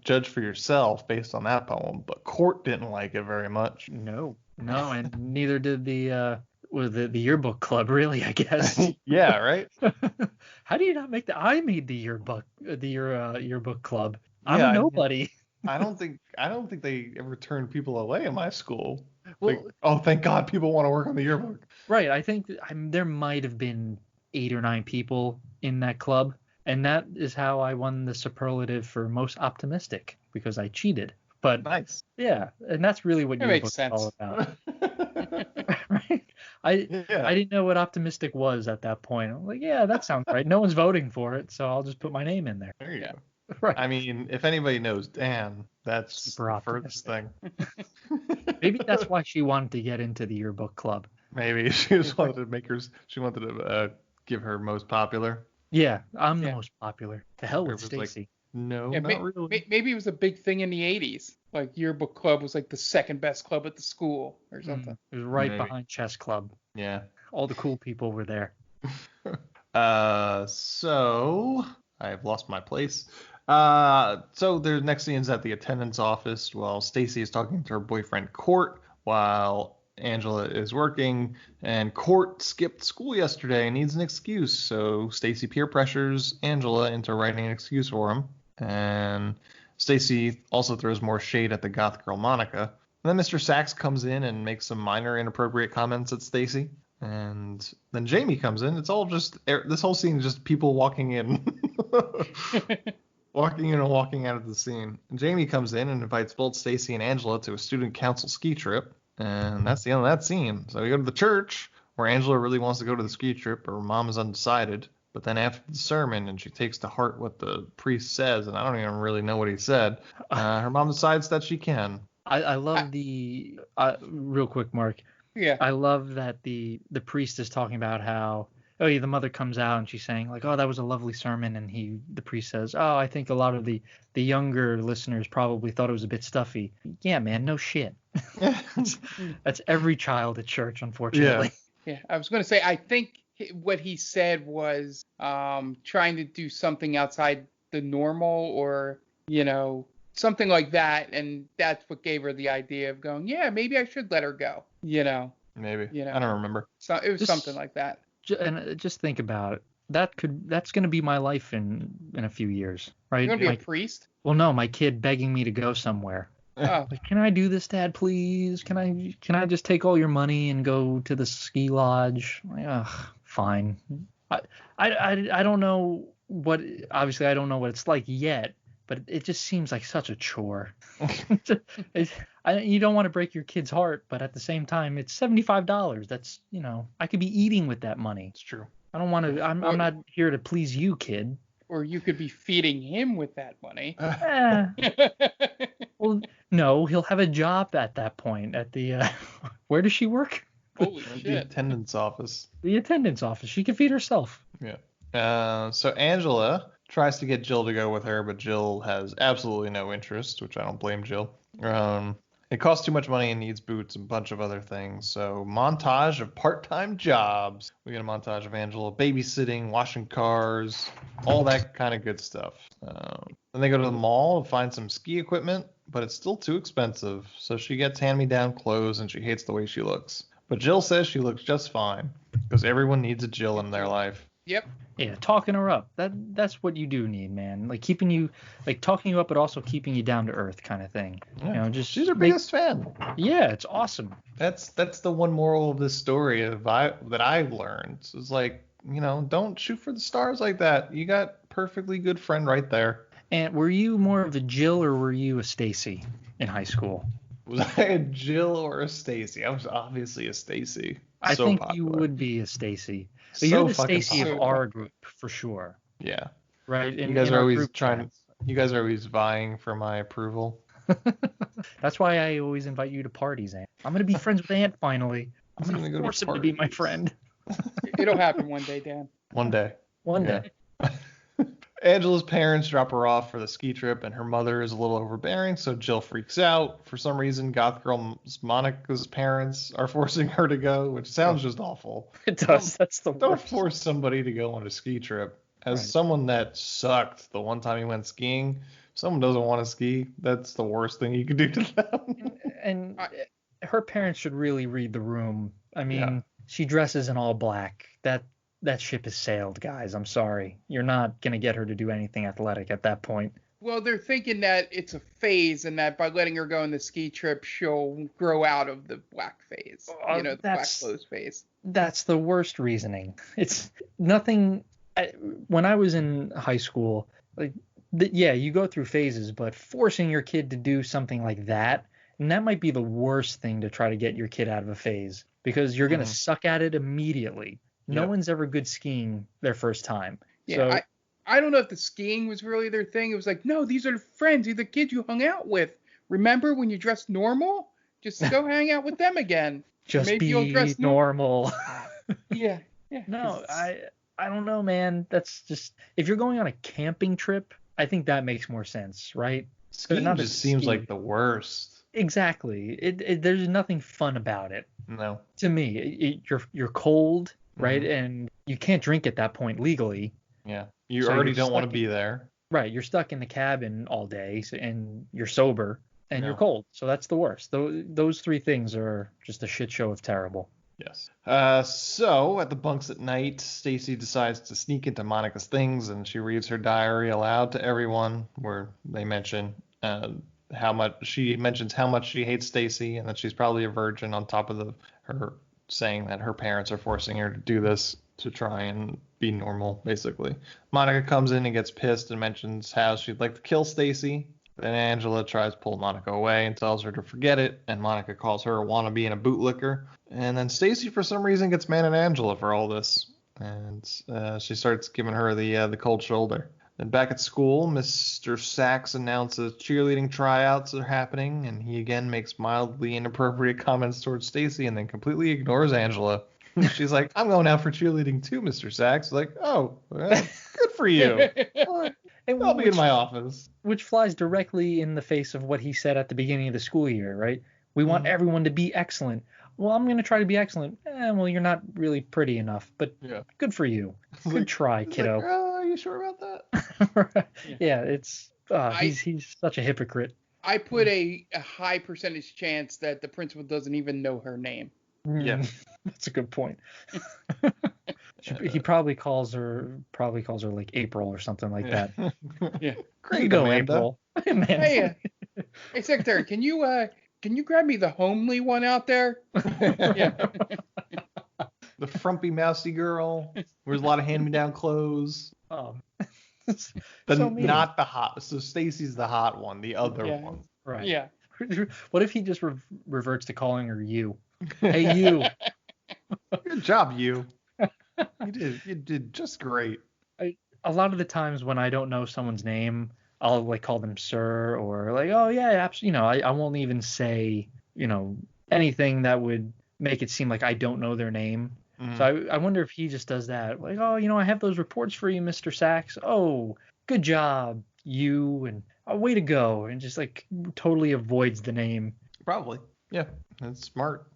judge for yourself based on that poem. But Court didn't like it very much. No, and neither did the yearbook club, really, I guess. Yeah, right. How do you not make I made the yearbook club. I'm a nobody. I don't think they ever turned people away in my school. Well, like, oh, thank God people want to work on the yearbook. Right. I think there might have been 8 or 9 people in that club, and that is how I won the superlative for most optimistic, because I cheated. But nice. Yeah, and that's really what yearbook is all about. Right? I didn't know what optimistic was at that point. I'm like, yeah, that sounds right. No one's voting for it, so I'll just put my name in there. There you go. Right. I mean, if anybody knows Dan, that's the furthest thing. Maybe that's why she wanted to get into the yearbook club. Maybe she just wanted to give her most popular. Yeah, I'm the most popular. The hell with Stacy. Like, no, not really. Maybe it was a big thing in the 80s. Like yearbook club was like the second best club at the school or something. It was right behind chess club. Yeah. All the cool people were there. So I've lost my place. So the next scene is at the attendance office while Stacy is talking to her boyfriend Court while Angela is working, and Court skipped school yesterday and needs an excuse. So Stacy peer pressures Angela into writing an excuse for him, and Stacy also throws more shade at the goth girl Monica. And then Mr. Sachs comes in and makes some minor inappropriate comments at Stacy. And then Jamie comes in. It's all just this whole scene is just people walking in. Walking in and walking out of the scene. And Jamie comes in and invites both Stacy and Angela to a student council ski trip. And that's the end of that scene. So we go to the church where Angela really wants to go to the ski trip, but her mom is undecided. But then after the sermon, and she takes to heart what the priest says, and I don't even really know what he said, her mom decides that she can. I love the real quick, Mark. Yeah. I love that the priest is talking about how the mother comes out and she's saying like, oh, that was a lovely sermon, and the priest says, oh, I think a lot of the younger listeners probably thought it was a bit stuffy. Yeah, man, no shit. That's every child at church, unfortunately. Yeah, I was going to say, I think what he said was trying to do something outside the normal, or something like that, and that's what gave her the idea of going, yeah, maybe I should let her go. Maybe. I don't remember. So it was something like that. And just think about it. That's going to be my life in a few years, right? You're going to be a priest? Well, no, my kid begging me to go somewhere. Oh. Like, can I do this, Dad, please? Can I just take all your money and go to the ski lodge? Like, ugh, fine. I don't know obviously I don't know what it's like yet, but it just seems like such a chore. You don't want to break your kid's heart, but at the same time, it's $75. That's, I could be eating with that money. It's true. I don't want to. I'm not here to please you, kid. Or you could be feeding him with that money. Well, no, he'll have a job at that point at the. Where does she work? Holy shit. The attendance office. The attendance office. She can feed herself. Yeah. So Angela tries to get Jill to go with her, but Jill has absolutely no interest, which I don't blame Jill. It costs too much money and needs boots and a bunch of other things. So montage of part-time jobs. We get a montage of Angela babysitting, washing cars, all that kind of good stuff. Then they go to the mall to find some ski equipment, but it's still too expensive. So she gets hand-me-down clothes and she hates the way she looks. But Jill says she looks just fine because everyone needs a Jill in their life. Yep. Yeah, talking her up. That's what you do need, man. Like talking you up, but also keeping you down to earth, kind of thing. Yeah. She's her biggest fan. Yeah, it's awesome. That's the one moral of this story that I've learned. It's like, don't shoot for the stars like that. You got perfectly good friend right there. And were you more of a Jill or were you a Stacy in high school? Was I a Jill or a Stacy? I was obviously a Stacy. I think popular. You would be a Stacy. But So you're the fucking Stacy of popular. our group for sure. Yeah. Right. You guys are always You guys are always vying for my approval. That's why I always invite you to parties, Aunt. I'm gonna be friends with Aunt finally. I'm gonna go force him to be my friend. It'll happen one day, Dan. One day. One day. Angela's parents drop her off for the ski trip, and her mother is a little overbearing, so Jill freaks out. For some reason, Goth Girl Monica's parents are forcing her to go, which sounds just awful. It does. That's the worst. Don't force somebody to go on a ski trip. As someone that sucked the one time he went skiing, if someone doesn't want to ski, that's the worst thing you could do to them. And her parents should really read the room. I mean, she dresses in all black. That ship has sailed, guys. I'm sorry. You're not going to get her to do anything athletic at that point. Well, they're thinking that it's a phase and that by letting her go on the ski trip, she'll grow out of the black phase. The black clothes phase. That's the worst reasoning. It's nothing. When I was in high school, you go through phases, but forcing your kid to do something like that, and that might be the worst thing to try to get your kid out of a phase because you're going to suck at it immediately. No one's ever good skiing their first time. Yeah, so, I don't know if the skiing was really their thing. It was like, no, these are the friends. These are the kids you hung out with. Remember when you dressed normal? Just go hang out with them again. Just Maybe be you'll dress normal. Yeah. No, I don't know, man. That's just if you're going on a camping trip, I think that makes more sense, right? Skiing just seems like the worst. Exactly. There's nothing fun about it. No. To me, you're cold. Right, and you can't drink at that point legally. Yeah, you already don't want to be there. Right, you're stuck in the cabin all day, and you're sober, and you're cold. So that's the worst. Those three things are just a shit show of terrible. Yes. So at the bunks at night, Stacy decides to sneak into Monica's things, and she reads her diary aloud to everyone, where they mention how much she hates Stacy, and that she's probably a virgin. On top of her saying that her parents are forcing her to do this to try and be normal, basically. Monica comes in and gets pissed and mentions how she'd like to kill Stacy. Then Angela tries to pull Monica away and tells her to forget it, and Monica calls her a wannabe and a bootlicker. And then Stacy, for some reason, gets mad at Angela for all this, and she starts giving her the cold shoulder. Then back at school, Mr. Sachs announces cheerleading tryouts are happening, and he again makes mildly inappropriate comments towards Stacy and then completely ignores Angela. She's like, I'm going out for cheerleading too, Mr. Sachs. Like, oh, well, good for you. I'll be in my office. Which flies directly in the face of what he said at the beginning of the school year, right? We want everyone to be excellent. Well, I'm going to try to be excellent. Well, you're not really pretty enough, but good for you. Good try, kiddo. Like, are you sure about that? Yeah, it's he's such a hypocrite. I put a high percentage chance that the principal doesn't even know her name. Yeah, that's a good point. He probably calls her like April or something like that. Yeah, great, go Amanda. April. Hey, secretary, can you grab me the homely one out there? Yeah. The frumpy mousy girl. Wears a lot of hand-me-down clothes. Oh. Not the hot. So Stacy's the hot one, the other one. Right. Yeah. What if he just reverts to calling her you? Hey, you. Good job, you. You did just great. A lot of the times when I don't know someone's name, I'll like call them sir or like, oh yeah, absolutely. I won't even say, anything that would make it seem like I don't know their name. Mm. So I wonder if he just does that. Like, oh, I have those reports for you, Mr. Sachs. Oh, good job, you, and way to go. And just like totally avoids the name. Probably. Yeah. That's smart.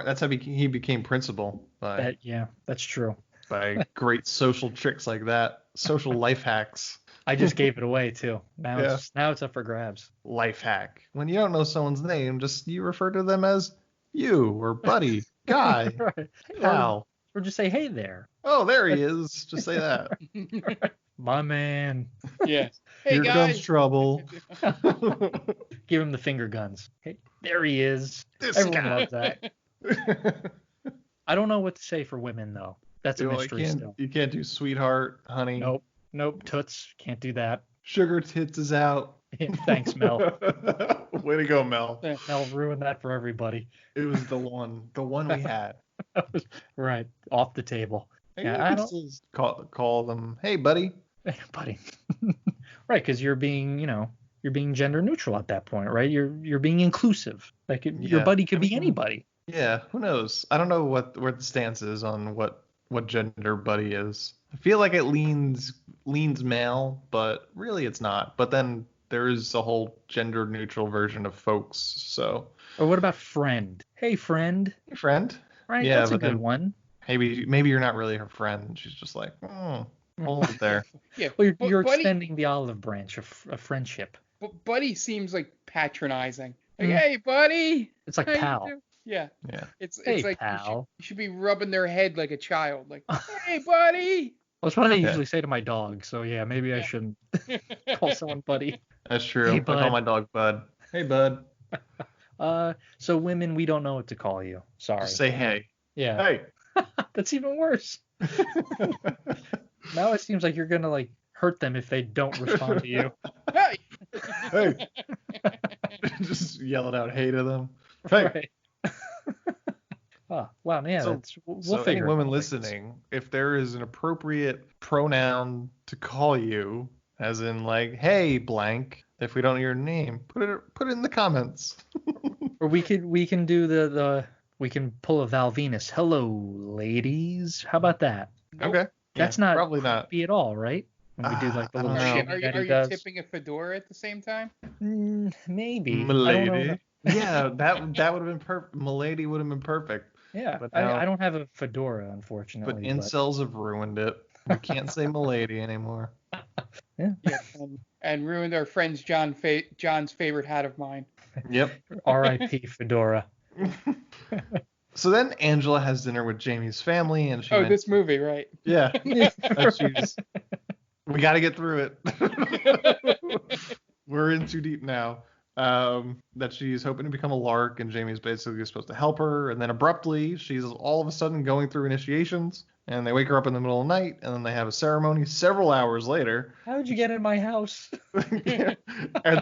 That's how he became principal. That's true. By great social tricks like that. Social life hacks. I just gave it away too. Now it's up for grabs. Life hack. When you don't know someone's name, you refer to them as you or buddy, guy, right. pal. Or just say, hey there. Oh, there he is. Just say that. My man. Yeah. Hey, Here guys. comes trouble. Give him the finger guns. Hey, there he is. This Everyone guy. loves that. I don't know what to say for women though. That's a mystery still. You can't do sweetheart, honey. Nope. Toots. Can't do that. Sugar tits is out. Thanks, Mel. Way to go, Mel. Mel ruined that for everybody. It was the one we had. Right. Off the table. Hey, I don't call them, hey, buddy. Hey, buddy. Right, because you're being gender neutral at that point, right? You're being inclusive. Like your buddy could be anybody. Yeah, who knows? I don't know where the stance is on what gender buddy is. I feel like it leans male, but really it's not. But then there is a whole gender neutral version of folks. So. Or what about friend? Hey, friend. Hey, friend. Right. Yeah, that's a good one. Maybe you're not really her friend. She's just like, hold it there. Yeah. Well, you're extending the olive branch of friendship. But buddy seems like patronizing. Like, hey, buddy. It's like pal. Yeah. Yeah. It's hey, like pal. You should be rubbing their head like a child. Like, hey, buddy. That's what I usually say to my dog. So yeah, maybe I shouldn't call someone buddy. That's true. Hey, I call my dog Bud. Hey, Bud. So women, we don't know what to call you. Sorry. Just say hey. Yeah. Hey. That's even worse. Now it seems like you're gonna like hurt them if they don't respond to you. Hey. Hey. Just yell it out, hey to them. Hey. Right. Oh, wow, yeah. So, we'll figure. Any women listening, if there is an appropriate pronoun to call you, as in like, hey, blank. If we don't know your name, put it in the comments. Or we can do we can pull a Val Venus. Hello, ladies. How about that? Okay. That's not probably not be at all, right? When we do like the little shit Are that he you does. tipping a fedora at the same time? Maybe. Milady. Yeah, that would have been perfect. Milady would have been perfect. Yeah, but I don't have a fedora, unfortunately. But incels have ruined it. We can't say milady anymore. Yeah. And ruined our friend's John's favorite hat of mine. Yep. R.I.P. fedora. So then Angela has dinner with Jamie's family, and she. This movie, right? Yeah. We got to get through it. We're in too deep now. That she's hoping to become a lark, and Jamie's basically supposed to help her, and then abruptly she's all of a sudden going through initiations, and they wake her up in the middle of the night, and then they have a ceremony several hours later. How'd you get in my house? And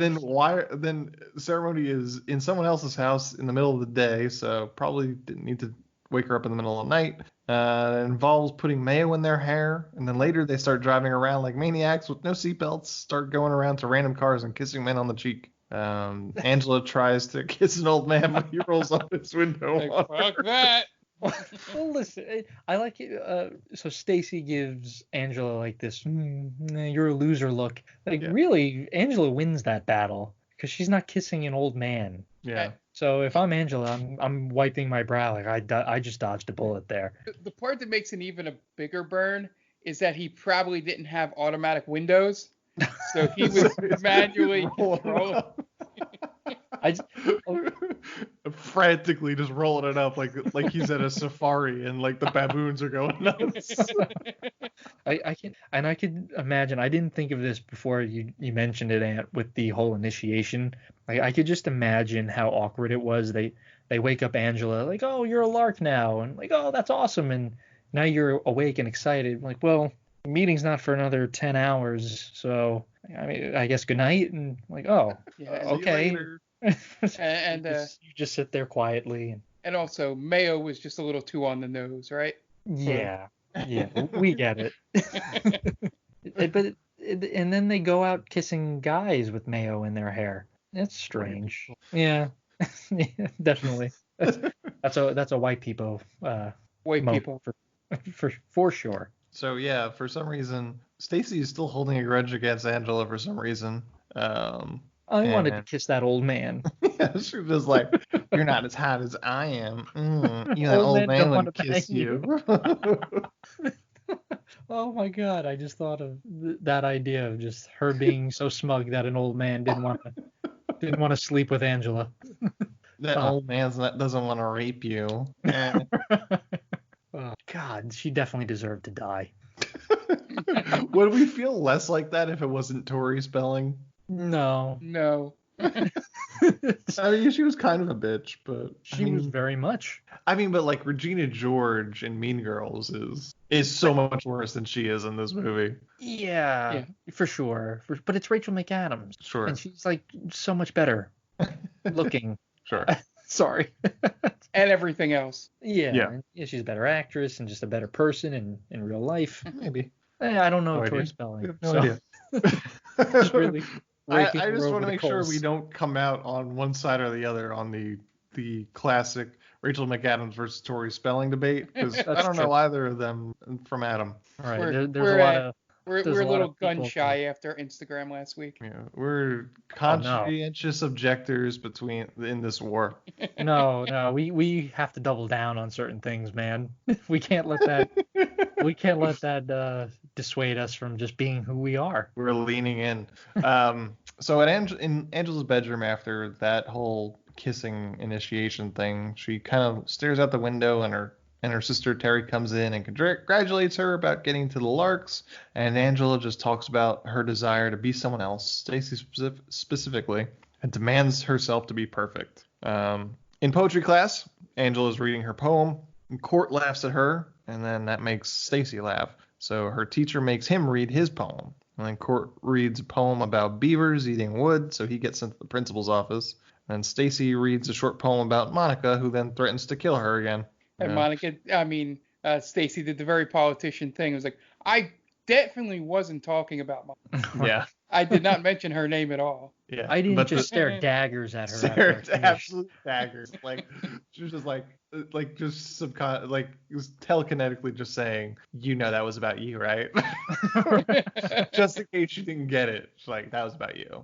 then ceremony is in someone else's house in the middle of the day, so probably didn't need to wake her up in the middle of the night. It involves putting mayo in their hair, and then later they start driving around like maniacs with no seatbelts, start going around to random cars and kissing men on the cheek. Angela tries to kiss an old man, but he rolls up his window. Like, fuck that. Well, listen, I like it. So Stacy gives Angela like this, you're a loser look. Like, really, Angela wins that battle because she's not kissing an old man. Yeah. So if I'm Angela, I'm wiping my brow like I just dodged a bullet there. The part that makes an even a bigger burn is that he probably didn't have automatic windows. So he was manually rolling. Frantically just rolling it up like he's at a safari and like the baboons are going nuts. I could imagine. I didn't think of this before you mentioned it, Ant, with the whole initiation. Like I could just imagine how awkward it was. They wake up Angela like, oh, you're a lark now, and like, oh, that's awesome, and now you're awake and excited. Like, well, meeting's not for another 10 hours, so I mean, I guess good night. And like, oh, okay. And you just sit there quietly. And also, Mayo was just a little too on the nose, right? Yeah, we get it. And then they go out kissing guys with Mayo in their hair. That's strange. Yeah, definitely. That's a white people. White people for sure. So yeah, for some reason, Stacy is still holding a grudge against Angela for some reason. I wanted to kiss that old man. Yeah, she was like, "You're not as hot as I am. You know, old man would kiss you." Oh my God! I just thought of that idea of just her being so smug that an old man didn't want to sleep with Angela. That old man doesn't want to rape you. Oh God, she definitely deserved to die. Would we feel less like that if it wasn't Tori Spelling? No. I mean, she was kind of a bitch, but she was very much. I mean, but like Regina George in Mean Girls is so much worse than she is in this movie. Yeah. For sure. But it's Rachel McAdams. Sure. And she's like so much better looking. Sure. Sorry. And everything else. Yeah. She's a better actress and just a better person in real life. Maybe. I don't know Tori Spelling. No idea. Just really. I just want to make sure we don't come out on one side or the other on the classic Rachel McAdams versus Tori Spelling debate, because I don't know either of them from Adam. All right, there's a lot of. We're a little gun shy after Instagram last week. Yeah, we're conscientious objectors in this war. No, we have to double down on certain things, man. We can't let that dissuade us from just being who we are. We're leaning in. So in Angela's bedroom after that whole kissing initiation thing, she kind of stares out the window and her sister Terry comes in and congratulates her about getting to the Larks, and Angela just talks about her desire to be someone else, Stacy specifically, and demands herself to be perfect. In poetry class, Angela is reading her poem, and Court laughs at her, and then that makes Stacy laugh. So her teacher makes him read his poem, and then Court reads a poem about beavers eating wood, so he gets sent to the principal's office. And Stacy reads a short poem about Monica, who then threatens to kill her again. And Stacy did the very politician thing. It was like, I definitely wasn't talking about Monica. Yeah. I did not mention her name at all. Yeah. I didn't just stare daggers at her. Stare absolute daggers. Like, she was just just telekinetically just saying, you know that was about you, right? Just in case you didn't get it. She's like, that was about you.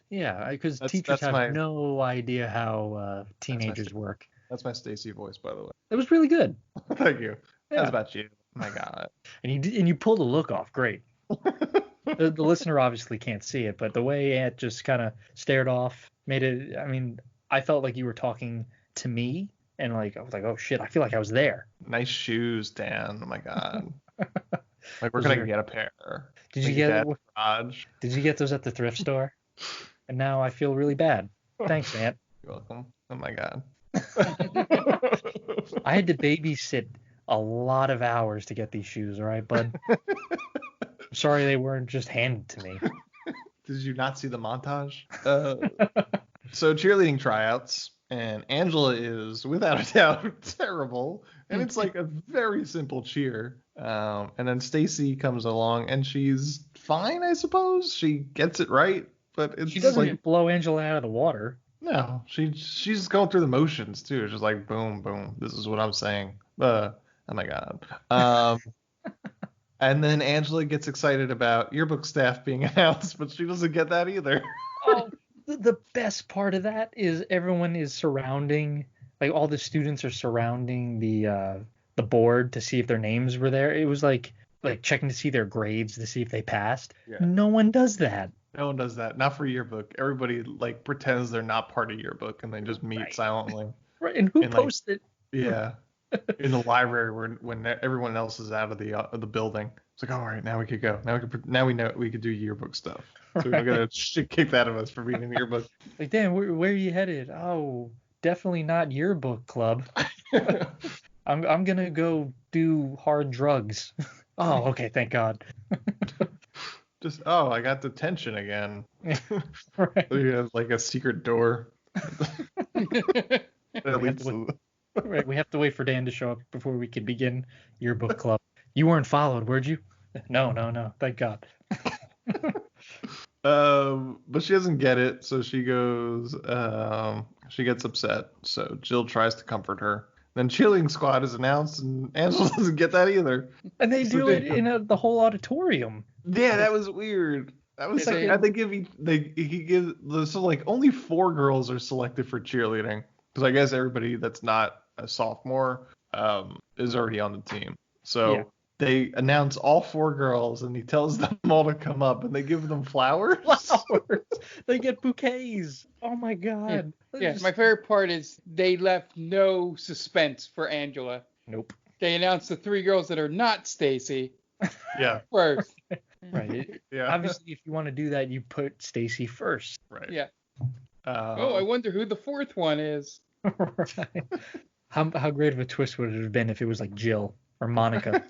Yeah, because teachers have no idea how teenagers work. That's my Stacy voice, by the way. It was really good. Thank you. Yeah. That was about you. Oh my God. And you pulled the look off great. The listener obviously can't see it, but the way Aunt just kind of stared off made it. I mean, I felt like you were talking to me, and like I was like, oh shit, I feel like I was there. Nice shoes, Dan. Oh my God. Like we're gonna get a pair. Did you get those at the thrift store? And now I feel really bad. Thanks, Aunt. You're welcome. Oh my God. I had to babysit a lot of hours to get these shoes, all right, bud? I'm sorry they weren't just handed to me. Did you not see the montage? So cheerleading tryouts, and Angela is without a doubt terrible, and it's like a very simple cheer. And then Stacy comes along, and she's fine, I suppose. She gets it right, but she doesn't blow Angela out of the water. No, she's going through the motions too. She's like boom, boom. This is what I'm saying. Oh my God. And then Angela gets excited about yearbook staff being announced, but she doesn't get that either. Oh, the best part of that is everyone is surrounding, like all the students are surrounding the board to see if their names were there. It was like checking to see their grades to see if they passed. Yeah. No one does that. No one does that. Not for yearbook. Everybody like pretends they're not part of yearbook and they just meet silently. Right. And who posted? Yeah. In the library when everyone else is out of the building. It's like, all right, now we could go. Now we know we could do yearbook stuff. So we're gonna shit kicked out of us for being in yearbook. Like, damn, where are you headed? Oh, definitely not yearbook club. I'm gonna go do hard drugs. Oh, okay, thank God. Just I got detention again. Right. You have like a secret door. Right, we have to wait for Dan to show up before we can begin your book club. You weren't followed, were you? No. Thank God. But she doesn't get it, so she goes. She gets upset. So Jill tries to comfort her. Then cheerleading squad is announced, and Angela doesn't get that either. And they do it in the whole auditorium. Yeah, that was weird. That was like he gives so like only 4 girls are selected for cheerleading because I guess everybody that's not a sophomore is already on the team. So they announce all 4 girls, and he tells them all to come up, and they give them flowers. They get bouquets. Oh my God. Yeah, my favorite part is they left no suspense for Angela. Nope. They announced the 3 girls that are not Stacy. Yeah. First. Right. Yeah. Obviously, if you want to do that, you put Stacy first. Right. Yeah. I wonder who the 4th one is. Right. How great of a twist would it have been if it was like Jill or Monica?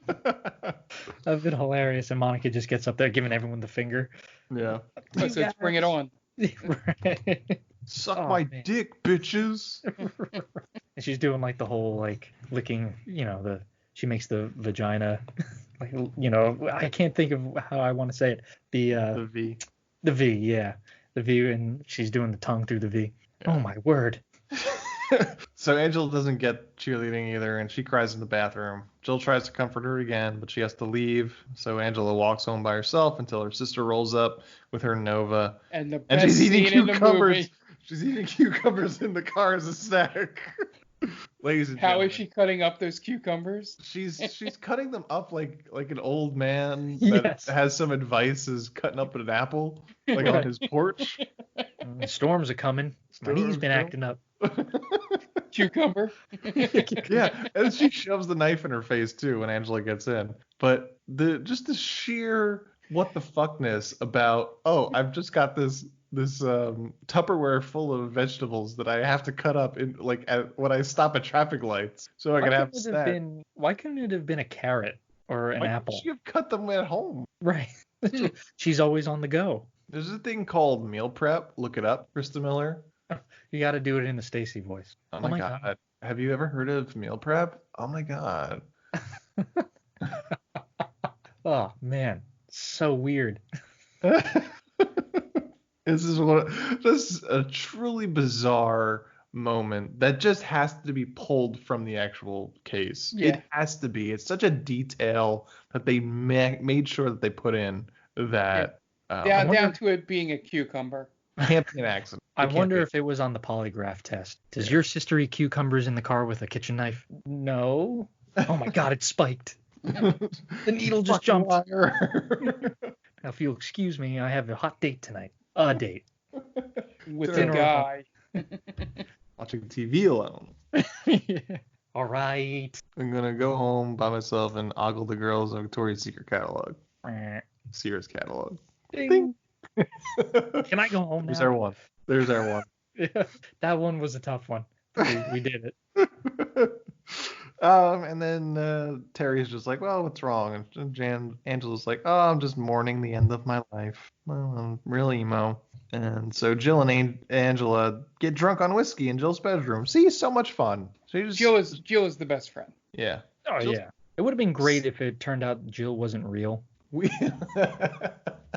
That would have been hilarious, and Monica just gets up there giving everyone the finger. Yeah. So let's bring it on. Right. Suck my dick, bitches. And she's doing like the whole like licking, she makes the vagina, like, I can't think of how I want to say it. The V. The V, yeah. The V, and she's doing the tongue through the V. Yeah. Oh my word. So Angela doesn't get cheerleading either, and she cries in the bathroom. Jill tries to comfort her again, but she has to leave. So Angela walks home by herself until her sister rolls up with her Nova. And she's eating cucumbers. She's eating cucumbers in the car as a snack. Ladies and gentlemen. How is she cutting up those cucumbers? She's cutting them up like an old man that has some advice is cutting up an apple on his porch. Storms are coming. My knee's been acting up. Cucumber. Yeah, and she shoves the knife in her face too when Angela gets in. But the sheer what the fuckness about I've just got this Tupperware full of vegetables that I have to cut up in when I stop at traffic lights so I can have a snack. Why couldn't it have been a carrot or an apple? Why couldn't she have cut them at home? Right. She's always on the go. There's a thing called meal prep. Look it up, Krista Miller. You got to do it in the Stacy voice. Oh my God. Have you ever heard of meal prep? Oh my God. Oh man, so weird. This is a truly bizarre moment that just has to be pulled from the actual case. Yeah. It has to be. It's such a detail that they made sure that they put in that. Down to it being a cucumber. Can't be an accident. I wonder if it was on the polygraph test. Does your sister eat cucumbers in the car with a kitchen knife? No. Oh my God, it's spiked. The needle just jumped. Now, if you'll excuse me, I have a hot date tonight. A date. With a guy. Watching TV alone. Yeah. All right. I'm going to go home by myself and ogle the girls' Victoria's Secret catalog. Sears catalog. Ding. Can I go home now? There's our one. Yeah, that one was a tough one. We did it. And then Terry's just like, well, what's wrong? And Angela's like, oh, I'm just mourning the end of my life. Well, I'm real emo. And so Jill and Angela get drunk on whiskey in Jill's bedroom. See, so much fun. Jill is the best friend. Yeah. Oh, yeah. It would have been great if it turned out Jill wasn't real.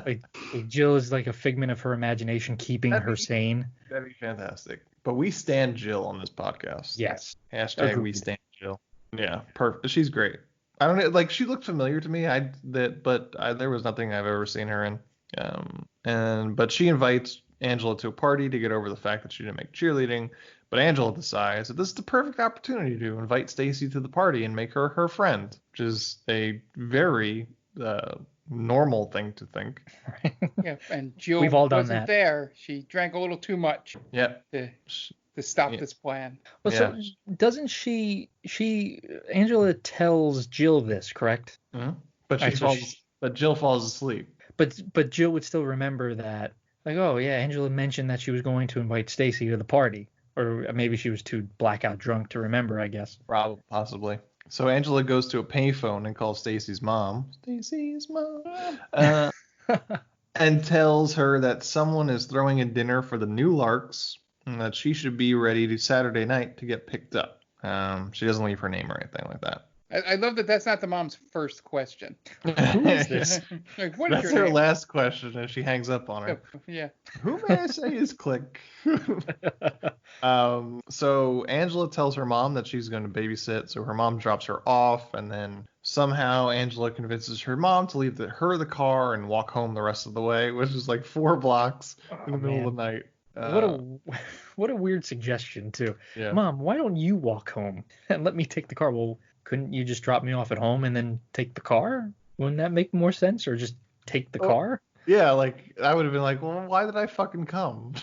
Like Jill is like a figment of her imagination, keeping her sane. That'd be fantastic. But we stand Jill on this podcast. Yes. Hashtag we stand Jill. Yeah, perfect. She's great. I don't know, like she looked familiar to me. But there was nothing I've ever seen her in. But she invites Angela to a party to get over the fact that she didn't make cheerleading. But Angela decides that this is the perfect opportunity to invite Stacy to the party and make her her friend, which is a very normal thing to think. Yeah, and Jill We've all done wasn't that. there. She drank a little too much. Yeah. To stop this plan. Well, so doesn't Angela tells Jill this, correct? Mm-hmm. But Jill falls asleep. But Jill would still remember that, like, oh yeah, Angela mentioned that she was going to invite Stacy to the party. Or maybe she was too blackout drunk to remember, I guess. Probably, possibly. So Angela goes to a payphone and calls Stacy's mom. Stacy's mom. And tells her that someone is throwing a dinner for the new Larks and that she should be ready to Saturday night to get picked up. She doesn't leave her name or anything like that. I love that that's not the mom's first question. Who is this? Like, what That's is your her name? last question, and she hangs up on her. Yeah. Who may I say is Click? So Angela tells her mom that she's going to babysit, so her mom drops her off, and then somehow Angela convinces her mom to leave her the car and walk home the rest of the way, which is like 4 blocks in the middle of the night. What a weird suggestion too. Yeah. Mom, why don't you walk home and let me take the car? Well, couldn't you just drop me off at home and then take the car? Wouldn't that make more sense? Or just take the car? Yeah, like I would have been like, well, why did I fucking come?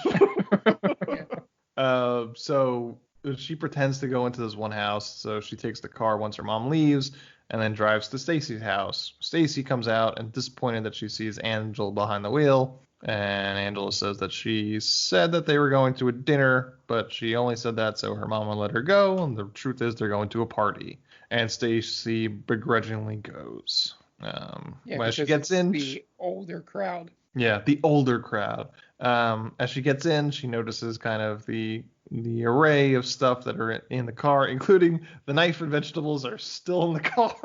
So she pretends to go into this one house. So she takes the car once her mom leaves and then drives to Stacy's house. Stacy comes out and disappointed that she sees Angela behind the wheel. And Angela says that she said that they were going to a dinner, but she only said that so her mom would let her go. And the truth is they're going to a party. And Stacy begrudgingly goes. As she gets in, the older crowd. Yeah, the older crowd. As she gets in, she notices kind of the array of stuff that are in the car, including the knife and vegetables are still in the car.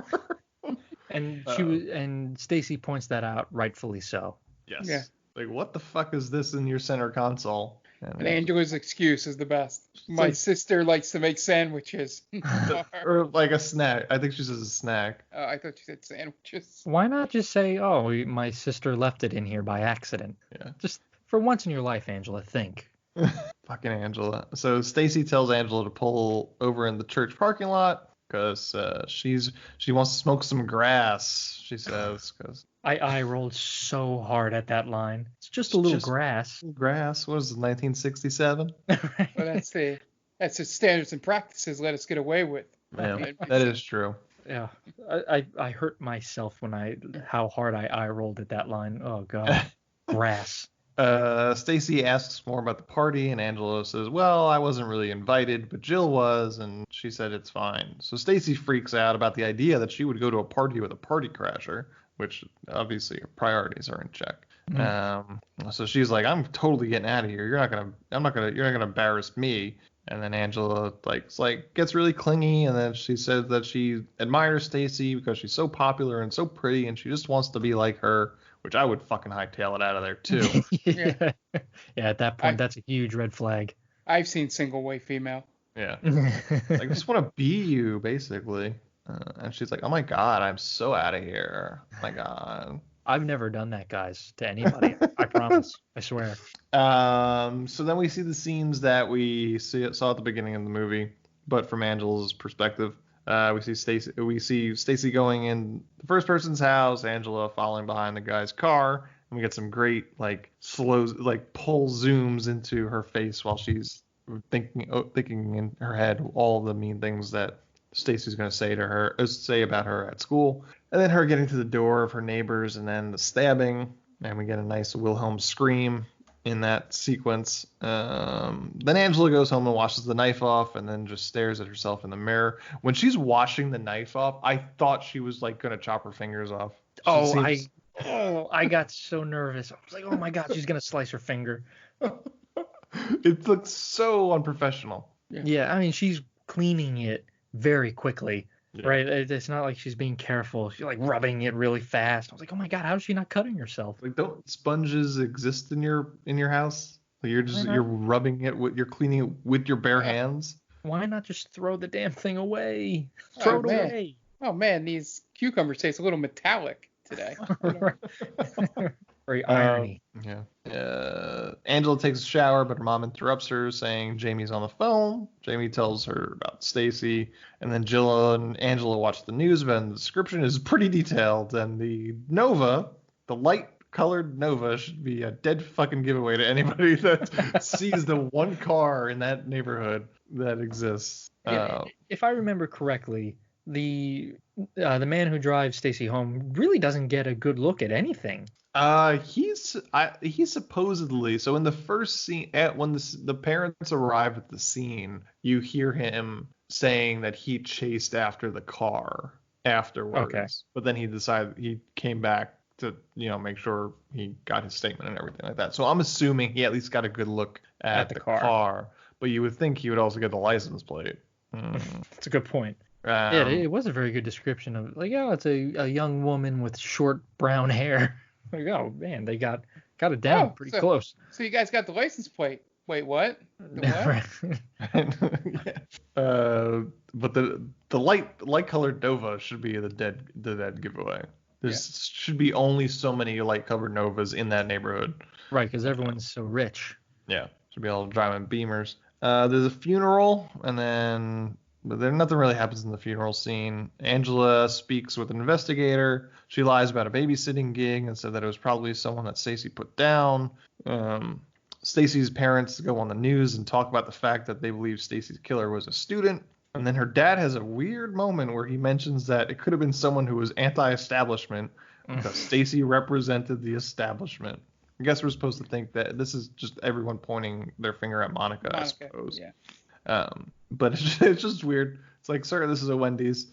And Stacy points that out, rightfully so. Yes. Yeah. Like, what the fuck is this in your center console? And Angela's excuse is the best. My sister likes to make sandwiches. Or like a snack. I think she says a snack. Oh, I thought you said sandwiches. Why not just say, oh, my sister left it in here by accident? Yeah. Just for once in your life, Angela, think. Fucking Angela. So Stacy tells Angela to pull over in the church parking lot because she wants to smoke some grass, she says. Cause I rolled so hard at that line. It's just a little grass. Grass? What is it, 1967? Well, that's the standards and practices let us get away with. Yeah, that is true. Yeah, I hurt myself when how hard I rolled at that line. Oh god, grass. Stacy asks more about the party, and Angela says, well, I wasn't really invited, but Jill was, and she said it's fine. So Stacy freaks out about the idea that she would go to a party with a party crasher, which obviously her priorities are in check. So she's like, I'm totally getting out of here. You're not gonna embarrass me. And then Angela gets really clingy, and then she says that she admires Stacy because she's so popular and so pretty, and she just wants to be like her. Which I would fucking hightail it out of there too. Yeah, at that point, that's a huge red flag. I've seen single way female. Yeah. I just want to be you, basically. And she's like, oh my God, I'm so out of here. Oh my God. I've never done that, guys, to anybody. I promise. I swear. So then we see the scenes that we saw at the beginning of the movie, but from Angela's perspective. We see Stacy going in the first person's house, Angela following behind the guy's car, and we get some great slow pull zooms into her face while she's thinking in her head all the mean things that Stacy's going to say about her at school, and then her getting to the door of her neighbors, and then the stabbing, and we get a nice Wilhelm scream in that sequence. Then Angela goes home and washes the knife off and then just stares at herself in the mirror. When she's washing the knife off, I thought she was gonna chop her fingers off. I got so nervous. I was like, oh my God, she's gonna slice her finger. It looks so unprofessional. Yeah, I mean, she's cleaning it very quickly. Yeah. Right, it's not like she's being careful. She's rubbing it really fast. I was like, oh my God, how is she not cutting herself? Don't sponges exist in your house? You're rubbing it you're cleaning it with your bare hands. Why not just throw the damn thing away? Throw it away. Oh man, these cucumbers taste a little metallic today. Very irony. Angela takes a shower, but her mom interrupts her, saying Jamie's on the phone. Jamie tells her about Stacy, and then Jill and Angela watch the news, and the description is pretty detailed. And the Nova, the light-colored Nova, should be a dead fucking giveaway to anybody that sees the one car in that neighborhood that exists. If I remember correctly, the man who drives Stacy home really doesn't get a good look at anything. He's supposedly, so in the first scene, when the parents arrive at the scene, you hear him saying that he chased after the car afterwards. Okay. But then he came back to, make sure he got his statement and everything like that. So I'm assuming he at least got a good look at the car. But you would think he would also get the license plate. That's a good point. Yeah, it was a very good description of it's a young woman with short brown hair. Like, oh man, they got it down pretty close. So you guys got the license plate. Wait, what? The what? But the light colored Nova should be the dead giveaway. There should be only so many light colored Novas in that neighborhood. Right, because everyone's so rich. Yeah, should be all driving Beamers. There's a funeral, but then nothing really happens in the funeral scene. Angela speaks with an investigator. She lies about a babysitting gig and said that it was probably someone that Stacy put down. Stacy's parents go on the news and talk about the fact that they believe Stacy's killer was a student. And then her dad has a weird moment where he mentions that it could have been someone who was anti-establishment because Stacy represented the establishment. I guess we're supposed to think that this is just everyone pointing their finger at Monica, I suppose. Yeah. But it's just weird. It's like, sir, this is a Wendy's.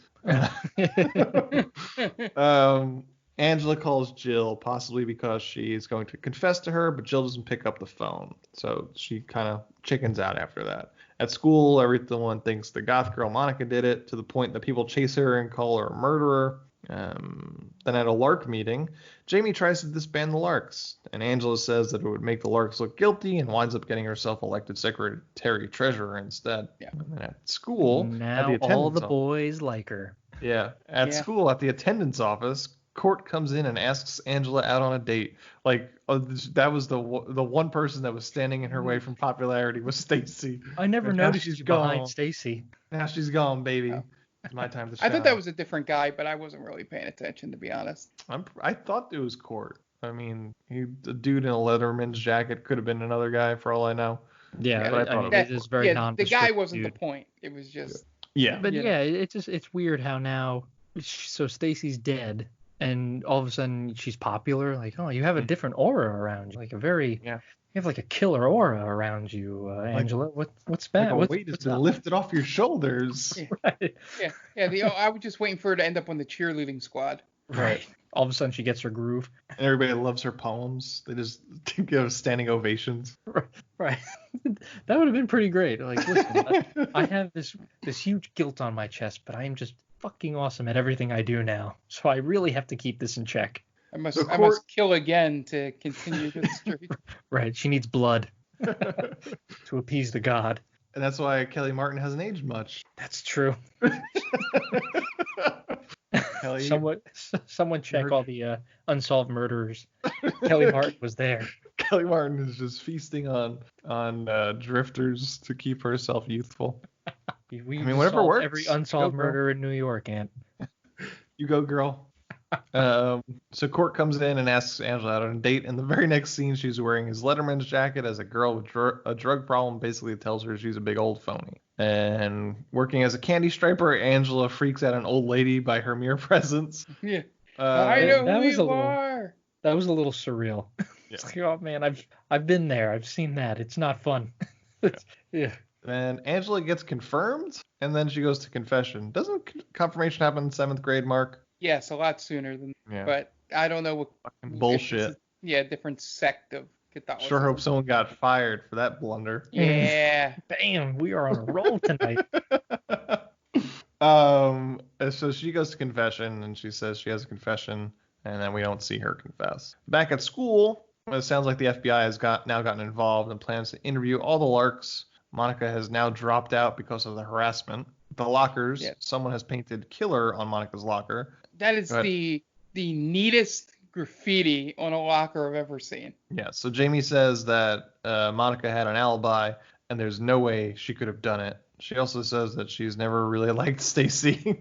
Angela calls Jill, possibly because she's going to confess to her, but Jill doesn't pick up the phone. So she kind of chickens out after that. At school, everyone thinks the goth girl Monica did it, to the point that people chase her and call her a murderer. Then at a LARK meeting, Jamie tries to disband the LARKs, and Angela says that it would make the LARKs look guilty and winds up getting herself elected secretary treasurer instead. Yeah. And at school, now all the boys like her. Yeah. At school, at the attendance office, Court comes in and asks Angela out on a date. Like, that was the one person that was standing in her way from popularity was Stacy. I never noticed she's behind Stacy. Now she's gone, baby. Oh. It's my time to shine. I thought that was a different guy, but I wasn't really paying attention, to be honest. I thought it was Court. I mean, a dude in a Letterman's jacket could have been another guy for all I know. Yeah, but I thought it was very nondescript. The guy wasn't the point. It was just. Yeah. But it's weird how now. So Stacy's dead, and all of a sudden she's popular. Like, oh, you have a different aura around you, like a very. Yeah. You have like a killer aura around you, Angela. What's bad? Like weight has been lifted off your shoulders. Yeah. Right. Yeah. I was just waiting for her to end up on the cheerleading squad. Right. All of a sudden she gets her groove. And everybody loves her poems. They just give standing ovations. Right. That would have been pretty great. Like, listen, I have this huge guilt on my chest, but I am just fucking awesome at everything I do now. So I really have to keep this in check. I must kill again to continue the streak. Right. She needs blood to appease the god. And that's why Kelly Martin hasn't aged much. That's true. Someone check all the unsolved murderers. Kelly Martin was there. Kelly Martin is just feasting on drifters to keep herself youthful. Whatever works. Every unsolved murder in New York, Aunt. You go, girl. So Court comes in and asks Angela out on a date, and the very next scene she's wearing his Letterman's jacket as a girl with a drug problem basically tells her she's a big old phony. And working as a candy striper, Angela freaks out an old lady by her mere presence. Yeah. I know who you are. That was a little surreal. Yeah. It's like, oh man, I've been there. I've seen that. It's not fun. Yeah. And Angela gets confirmed, and then she goes to confession. Doesn't confirmation happen in 7th grade, Mark? Yes, a lot sooner than. Yeah. But I don't know what. Fucking bullshit. Different sect of Catholicism. Sure hope someone got fired for that blunder. Yeah. Bam, we are on a roll tonight. So she goes to confession, and she says she has a confession, and then we don't see her confess. Back at school, it sounds like the FBI has now gotten involved and plans to interview all the LARKs. Monica has now dropped out because of the harassment. The lockers, someone has painted killer on Monica's locker. That is the neatest graffiti on a locker I've ever seen. Yeah, so Jamie says that Monica had an alibi, and there's no way she could have done it. She also says that she's never really liked Stacy.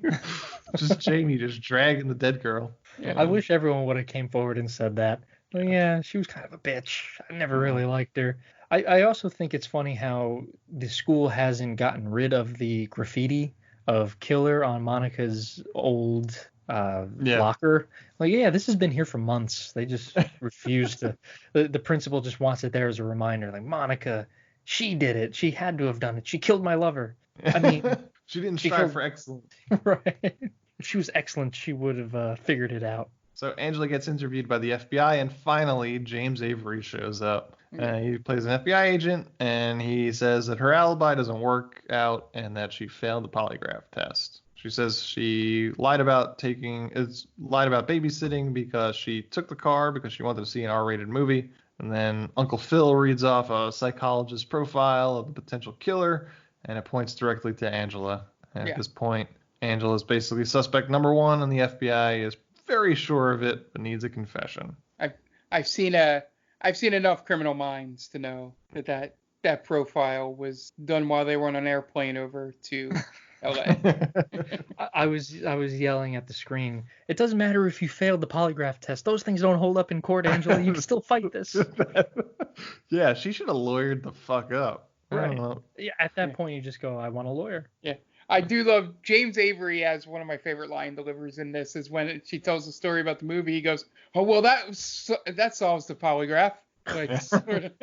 Just Jamie just dragging the dead girl. Yeah. I wish everyone would have came forward and said that. Well, yeah, she was kind of a bitch. I never really liked her. I also think it's funny how the school hasn't gotten rid of the graffiti of killer on Monica's old locker. Like, yeah, this has been here for months. They just refuse to. The principal just wants it there as a reminder. Like, Monica, she did it. She had to have done it. She killed my lover. I mean, she didn't strive for excellence. Right. If she was excellent, she would have figured it out. So Angela gets interviewed by the FBI, and finally James Avery shows up. He plays an FBI agent, and he says that her alibi doesn't work out and that she failed the polygraph test. She says she lied about babysitting because she took the car because she wanted to see an R-rated movie. And then Uncle Phil reads off a psychologist's profile of the potential killer, and it points directly to Angela. And at this point, Angela is basically suspect number one, and the FBI is very sure of it, but needs a confession. I've seen enough Criminal Minds to know that profile was done while they were on an airplane over to LA. I was yelling at the screen. It doesn't matter if you failed the polygraph test. Those things don't hold up in court, Angela. You can still fight this. Yeah, she should have lawyered the fuck up. Right. Yeah, at that point, you just go, I want a lawyer. Yeah. I do love James Avery as one of my favorite line deliverers in this is when she tells the story about the movie. He goes, "Oh well, that solves the polygraph." Like, sort of.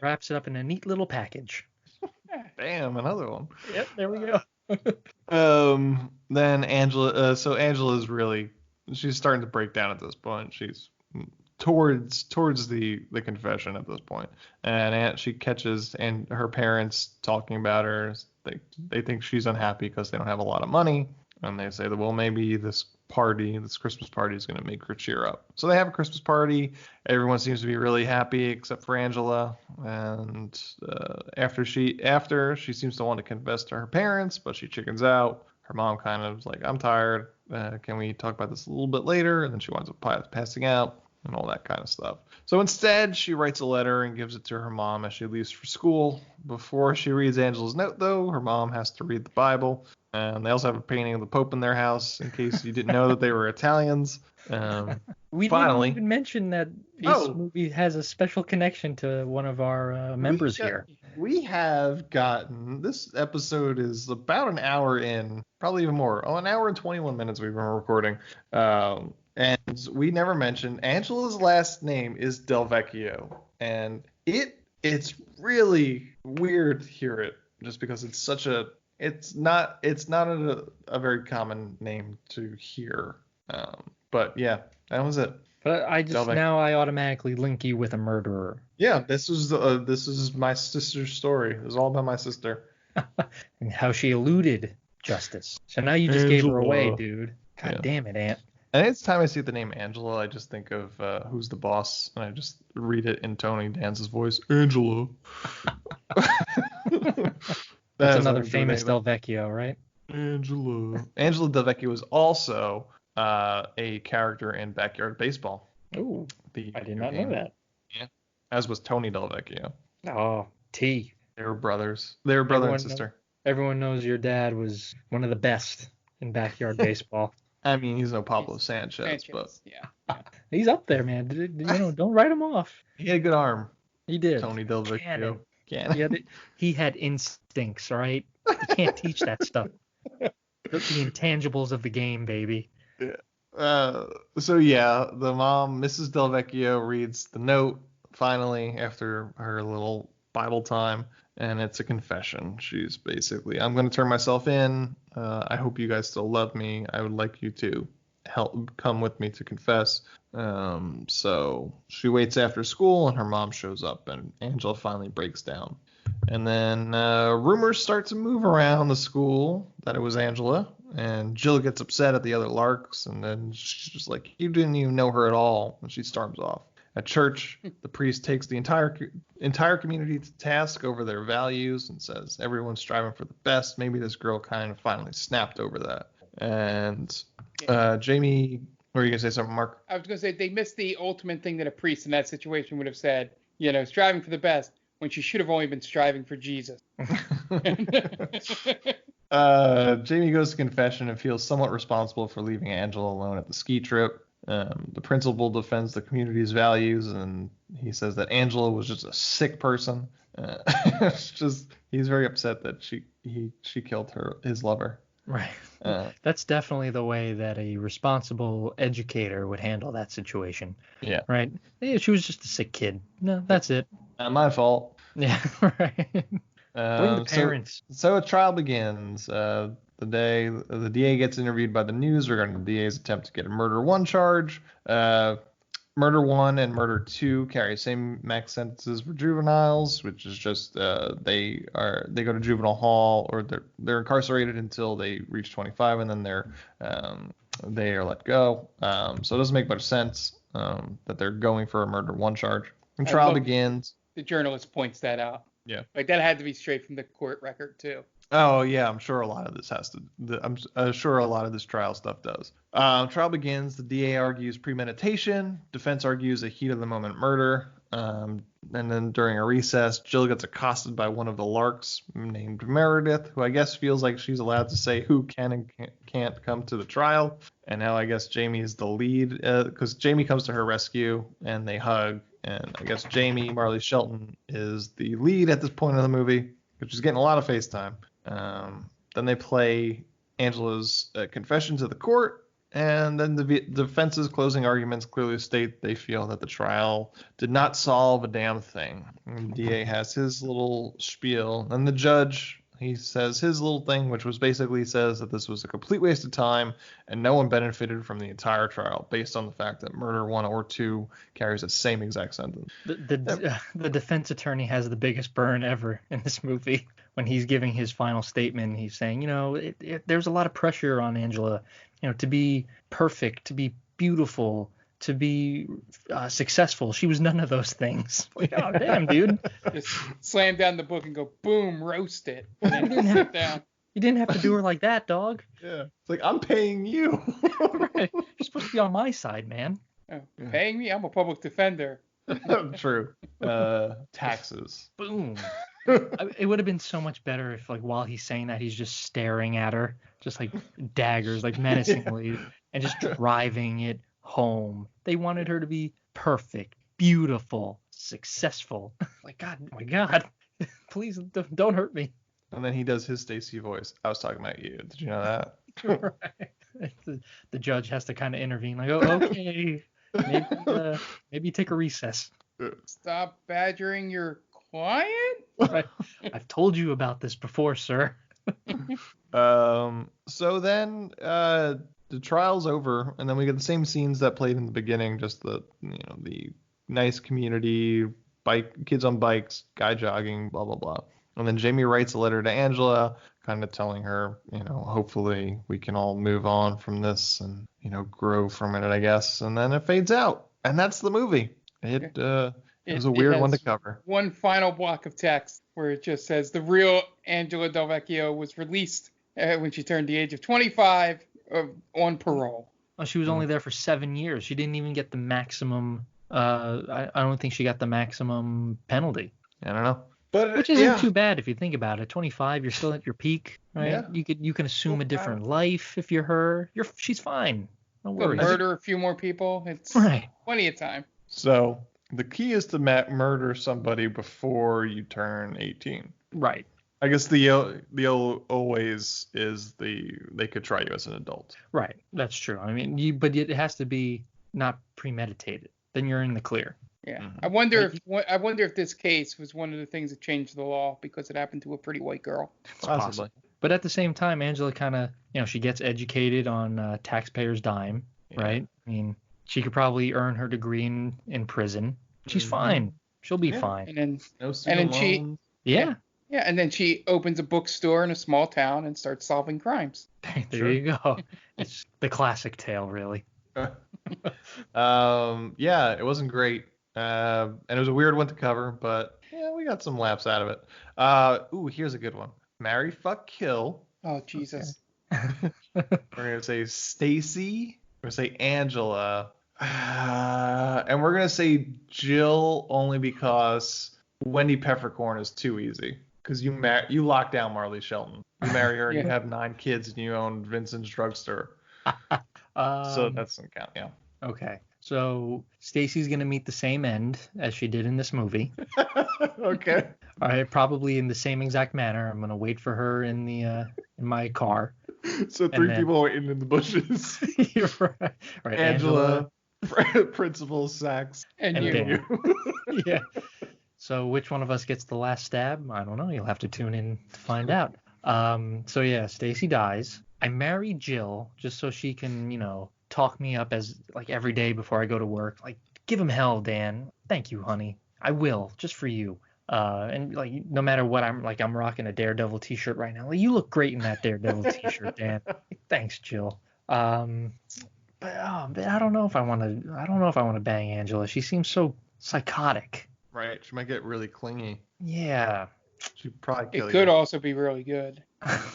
Wraps it up in a neat little package. Bam, another one. Yep, there we go. Then Angela. So Angela's she's starting to break down at this point. She's towards the confession at this point, and she catches and her parents talking about her. They think she's unhappy because they don't have a lot of money, and they say that, well, maybe this Christmas party is going to make her cheer up. So they have a Christmas party. Everyone seems to be really happy except for Angela. And after she seems to want to confess to her parents, but she chickens out. Her mom kind of is like, I'm tired. Can we talk about this a little bit later? And then she winds up passing out and all that kind of stuff. So instead, she writes a letter and gives it to her mom as she leaves for school. Before she reads Angela's note, though, her mom has to read the Bible. And they also have a painting of the Pope in their house, in case you didn't know that they were Italians. We didn't even mention that this movie has a special connection to one of our members here. We have gotten, this episode is about an hour in, probably even more. An hour and 21 minutes we've been recording. And we never mentioned Angela's last name is Del Vecchio, and it's really weird to hear it just because it's not a very common name to hear. But yeah, that was it. But I automatically link you with a murderer. Yeah, this is my sister's story. It's all about my sister and how she eluded justice. So now you just gave her away, dude. God damn it, Aunt. And it's time I see the name Angela, I just think of Who's the Boss, and I just read it in Tony Danza's voice. Angela. That's another famous Del Vecchio, right? Angela Del Vecchio was also a character in Backyard Baseball. Oh, I did not know that. Yeah, as was Tony Del Vecchio. Oh, T. They were brothers. They were brother and sister. Everyone knows your dad was one of the best in Backyard Baseball. I mean, he's no Pablo Sanchez, but yeah. He's up there, man. Don't write him off. He had a good arm. He did. Tony Del Vecchio. He had instincts, all right? You can't teach that stuff. The intangibles of the game, baby. Yeah. So yeah, the mom, Mrs. Del Vecchio, reads the note finally after her little Bible time, and it's a confession. She's basically, I'm going to turn myself in. I hope you guys still love me. I would like you to come with me to confess. So she waits after school, and her mom shows up, and Angela finally breaks down. And then rumors start to move around the school that it was Angela, and Jill gets upset at the other Larks, and then she's just like, you didn't even know her at all, and she storms off. At church, the priest takes the entire community to task over their values and says everyone's striving for the best. Maybe this girl kind of finally snapped over that. And Jamie, were you going to say something, Mark? I was going to say they missed the ultimate thing that a priest in that situation would have said, striving for the best, when she should have only been striving for Jesus. Jamie goes to confession and feels somewhat responsible for leaving Angela alone at the ski trip. The principal defends the community's values, and he says that Angela was just a sick person. He's very upset that she killed his lover. Right. That's definitely the way that a responsible educator would handle that situation. Yeah. Right. Yeah, she was just a sick kid. No, that's it. Not my fault. Yeah. Right. Bring the parents. So a trial begins. The day the DA gets interviewed by the news regarding the DA's attempt to get a murder 1 charge. Murder 1 and Murder 2 carry same max sentences for juveniles, which is just they go to juvenile hall, or they're incarcerated until they reach 25, and then they are let go. So it doesn't make much sense that they're going for a Murder 1 charge. And trial begins. The journalist points that out. Yeah. Like that had to be straight from the court record too. Oh yeah, I'm sure a lot of this I'm sure a lot of this trial stuff does. Trial begins. The DA argues premeditation. Defense argues a heat of the moment murder. And then during a recess, Jill gets accosted by one of the Larks named Meredith, who I guess feels like she's allowed to say who can and can't come to the trial. And now I guess Jamie is the lead, because Jamie comes to her rescue and they hug. And I guess Jamie, Marley Shelton, is the lead at this point in the movie, which is getting a lot of face time. Then they play Angela's confession to the court, and then the defense's closing arguments clearly state they feel that the trial did not solve a damn thing. And the DA has his little spiel, and the judge, he says his little thing, which was basically says that this was a complete waste of time and no one benefited from the entire trial based on the fact that Murder 1 or 2 carries the same exact sentence. The defense attorney has the biggest burn ever in this movie. When he's giving his final statement, he's saying, there's a lot of pressure on Angela, to be perfect, to be beautiful, to be successful. She was none of those things. Like, oh, damn, dude. Just slam down the book and go, boom, roast it. And then sit down. You didn't have to do her like that, dog. Yeah. It's like, I'm paying you. Right. You're supposed to be on my side, man. Oh, paying me? I'm a public defender. True. Taxes. Boom. It would have been so much better if, like, while he's saying that, he's just staring at her, just like daggers, like menacingly, and just driving it home. They wanted her to be perfect, beautiful, successful. Like, God, oh my God, please don't hurt me. And then he does his Stacy voice. I was talking about you. Did you know that? Right. The judge has to kind of intervene. Like, oh, okay, maybe take a recess. Stop badgering your client. Right. I've told you about this before, sir. So then the trial's over, and then we get the same scenes that played in the beginning, just the nice community, kids on bikes, guy jogging, blah blah blah. And then Jamie writes a letter to Angela, kind of telling her, hopefully we can all move on from this and grow from it, I guess. And then it fades out, and that's the movie. It was a weird one to cover. One final block of text where it just says the real Angela Del Vecchio was released when she turned the age of 25 on parole. Oh, she was only there for 7 years. She didn't even get the maximum. I don't think she got the maximum penalty. I don't know. Which isn't too bad if you think about it. 25, you're still at your peak, right? Yeah. You can assume a different life if you're her. She's fine. No worries. Murder a few more people. It's plenty of time. So the key is to murder somebody before you turn 18. Right. I guess the always is they could try you as an adult. Right. That's true. I mean, but it has to be not premeditated. Then you're in the clear. Yeah. Mm-hmm. I wonder if this case was one of the things that changed the law because it happened to a pretty white girl. Possibly. But at the same time, Angela kind of, she gets educated on taxpayers' dime, right? I mean, she could probably earn her degree in prison. She's fine. She'll be fine. And then she and then she opens a bookstore in a small town and starts solving crimes. There you go. It's the classic tale, really. Yeah, it wasn't great. And it was a weird one to cover, but we got some laughs out of it. Here's a good one. Marry, fuck, kill. Oh, Jesus. Okay. We're going to say Stacy. We're going to say Angela. And we're going to say Jill only because Wendy Peppercorn is too easy. Because you lock down Marley Shelton. You marry her and you have 9 kids and you own Vincent's drugstore. So that doesn't count, yeah. Okay. So Stacy's gonna meet the same end as she did in this movie. Okay. All right, probably in the same exact manner. I'm gonna wait for her in the in my car. So three people waiting in the bushes. Right. Angela, Principal, Sax, and Dan. Yeah. So which one of us gets the last stab? I don't know. You'll have to tune in to find out. So yeah, Stacy dies. I marry Jill just so she can, talk me up as like every day before I go to work. Like, give him hell, Dan. Thank you, honey. I will, just for you. And like no matter what, I'm rocking a Daredevil t-shirt right now. Like, you look great in that Daredevil t-shirt, Dan. Thanks, Jill. But I don't know if I want to bang Angela. She seems so psychotic. Right. She might get really clingy. Yeah. She'd probably kill you. It could also be really good.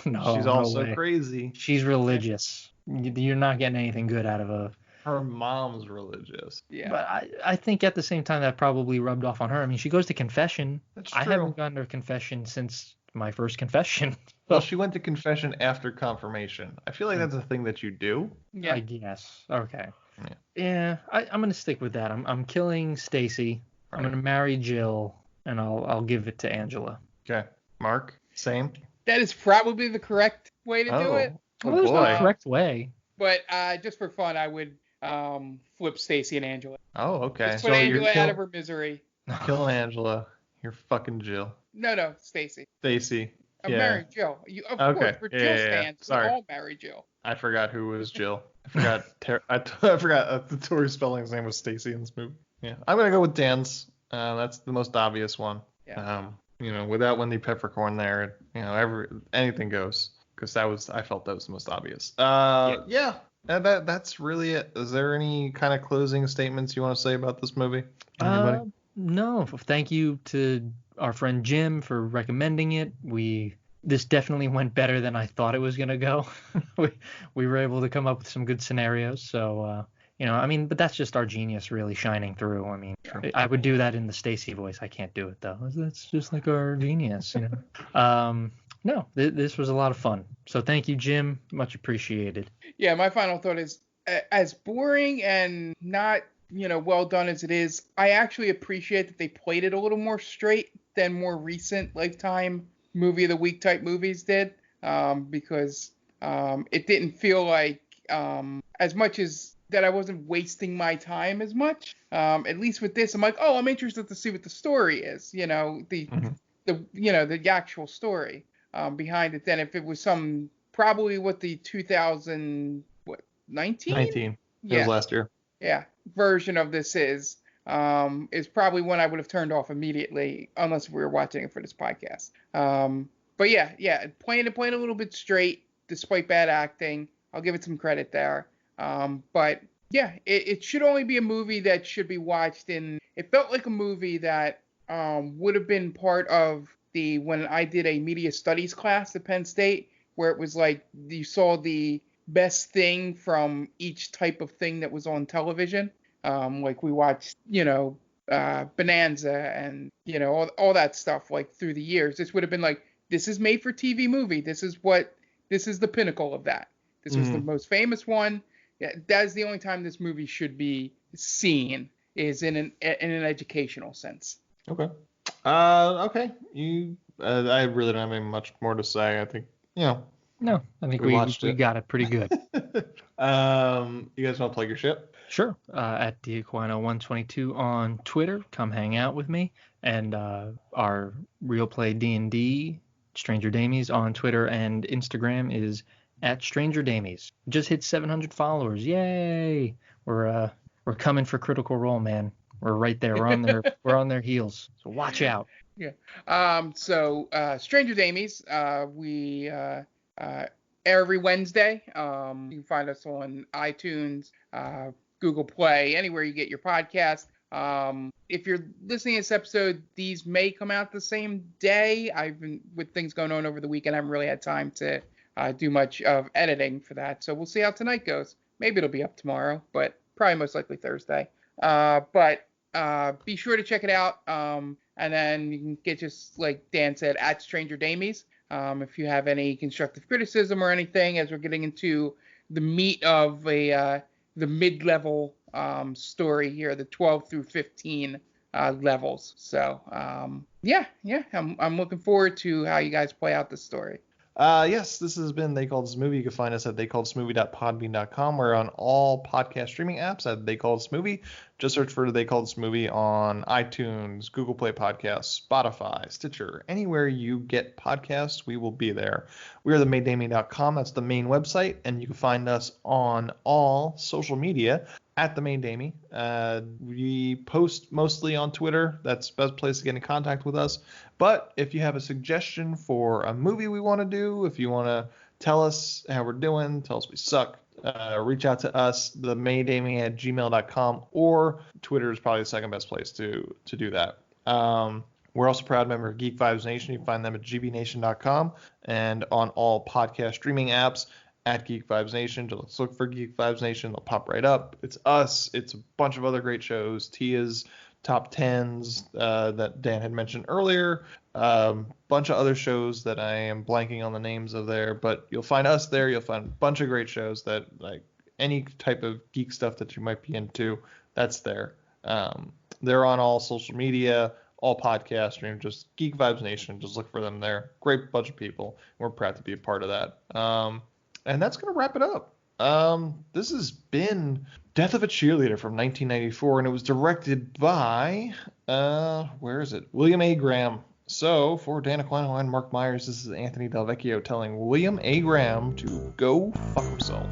No, she's also crazy. She's religious. You're not getting anything good out of a. Her mom's religious. Yeah. But I think at the same time that probably rubbed off on her. I mean, she goes to confession. That's true. I haven't gone to confession since my first confession. Well, she went to confession after confirmation. I feel like that's a thing that you do. Yeah. I guess. Okay. Yeah. I'm gonna stick with that. I'm killing Stacy. I'm gonna marry Jill, and I'll give it to Angela. Okay. Mark, same. That is probably the correct way to do it. Well, there's no correct way. But just for fun, I would flip Stacy and Angela. Oh, okay. Just put Angela out of her misery. Killing Angela. You're fucking Jill. No, Stacy. Stacy. I'm marrying Jill. Of course, for Jill stands, we all marry Jill. I forgot who was Jill. I forgot. I forgot the Tori Spelling's name was Stacy in this movie. Yeah, I'm gonna go with Dan's. That's the most obvious one. Yeah. Without Wendy Peppercorn there, anything goes. Because I felt that was the most obvious. Yeah. That's really it. Is there any kind of closing statements you want to say about this movie? Anybody? No. Thank you to our friend Jim for recommending it. This definitely went better than I thought it was gonna go. we were able to come up with some good scenarios. So but that's just our genius really shining through. I mean, I would do that in the Stacy voice. I can't do it though. That's just like our genius, No, this was a lot of fun. So thank you, Jim. Much appreciated. Yeah, my final thought is, as boring and not, well done as it is, I actually appreciate that they played it a little more straight than more recent Lifetime movie of the week type movies did, because it didn't feel like as much as that I wasn't wasting my time as much. At least with this, I'm like, I'm interested to see what the story is, the actual story behind it. Then if it was probably what the 2019? 19. Yeah. It was last year. Yeah. Version of this is probably one I would have turned off immediately unless we were watching it for this podcast. But yeah, playing it a little bit straight despite bad acting. I'll give it some credit there. But yeah, it should only be a movie that should be watched it felt like a movie that would have been part of when I did a media studies class at Penn State, where it was like you saw the best thing from each type of thing that was on television. Like we watched, Bonanza and, all that stuff like through the years. This would have been like, this is made for TV movie. This is the pinnacle of that. This was the most famous one. Yeah, that's the only time this movie should be seen is in an educational sense. Okay. Okay. I really don't have any much more to say. I think, No, I think we got it pretty good. You guys want to plug your shit? Sure. At Diaquino122 on Twitter. Come hang out with me. And our Real Play D&D, Stranger Damies, on Twitter and Instagram is at Stranger Damies. Just hit 700 followers. Yay! We're coming for Critical Role, man. We're right there. We're on their heels. So watch out. Yeah. So Stranger Damies, we air every Wednesday. You can find us on iTunes, Google Play, anywhere you get your podcast. If you're listening to this episode, these may come out the same day. I've been with things going on over the weekend. I haven't really had time to do much of editing for that. So we'll see how tonight goes. Maybe it'll be up tomorrow, but probably most likely Thursday. But be sure to check it out. And then you can get, just like Dan said, at Stranger Damies. If you have any constructive criticism or anything, as we're getting into the meat of the mid-level story here, the 12 through 15 levels. So I'm looking forward to how you guys play out the story. Yes, this has been They Called This Movie. You can find us at theycalledthismovie.podbean.com. We're on all podcast streaming apps at They Called This Movie. Just search for They Called This Movie on iTunes, Google Play Podcasts, Spotify, Stitcher. Anywhere you get podcasts, we will be there. We are themaindaming.com. That's the main website, and you can find us on all social media at the Main Damie. We post mostly on Twitter. That's the best place to get in contact with us. But if you have a suggestion for a movie we want to do, if you want to tell us how we're doing, tell us we suck, reach out to us, themaindamie@gmail.com, or Twitter is probably the second best place to do that. We're also a proud member of Geek Vibes Nation. You can find them at gbnation.com and on all podcast streaming apps at Geek Vibes Nation. Just look for Geek Vibes Nation. They'll pop right up. It's us. It's a bunch of other great shows. Tia's Top 10s that Dan had mentioned earlier. Bunch of other shows that I am blanking on the names of there. But you'll find us there. You'll find a bunch of great shows that, like, any type of geek stuff that you might be into, that's there. They're on all social media, all podcast streams, just Geek Vibes Nation. Just look for them there. Great bunch of people. We're proud to be a part of that. And that's going to wrap it up. This has been Death of a Cheerleader from 1994, and it was directed by, where is it? William A. Graham. So, for Dan Aquino and Mark Myers, this is Anthony Del Vecchio telling William A. Graham to go fuck himself.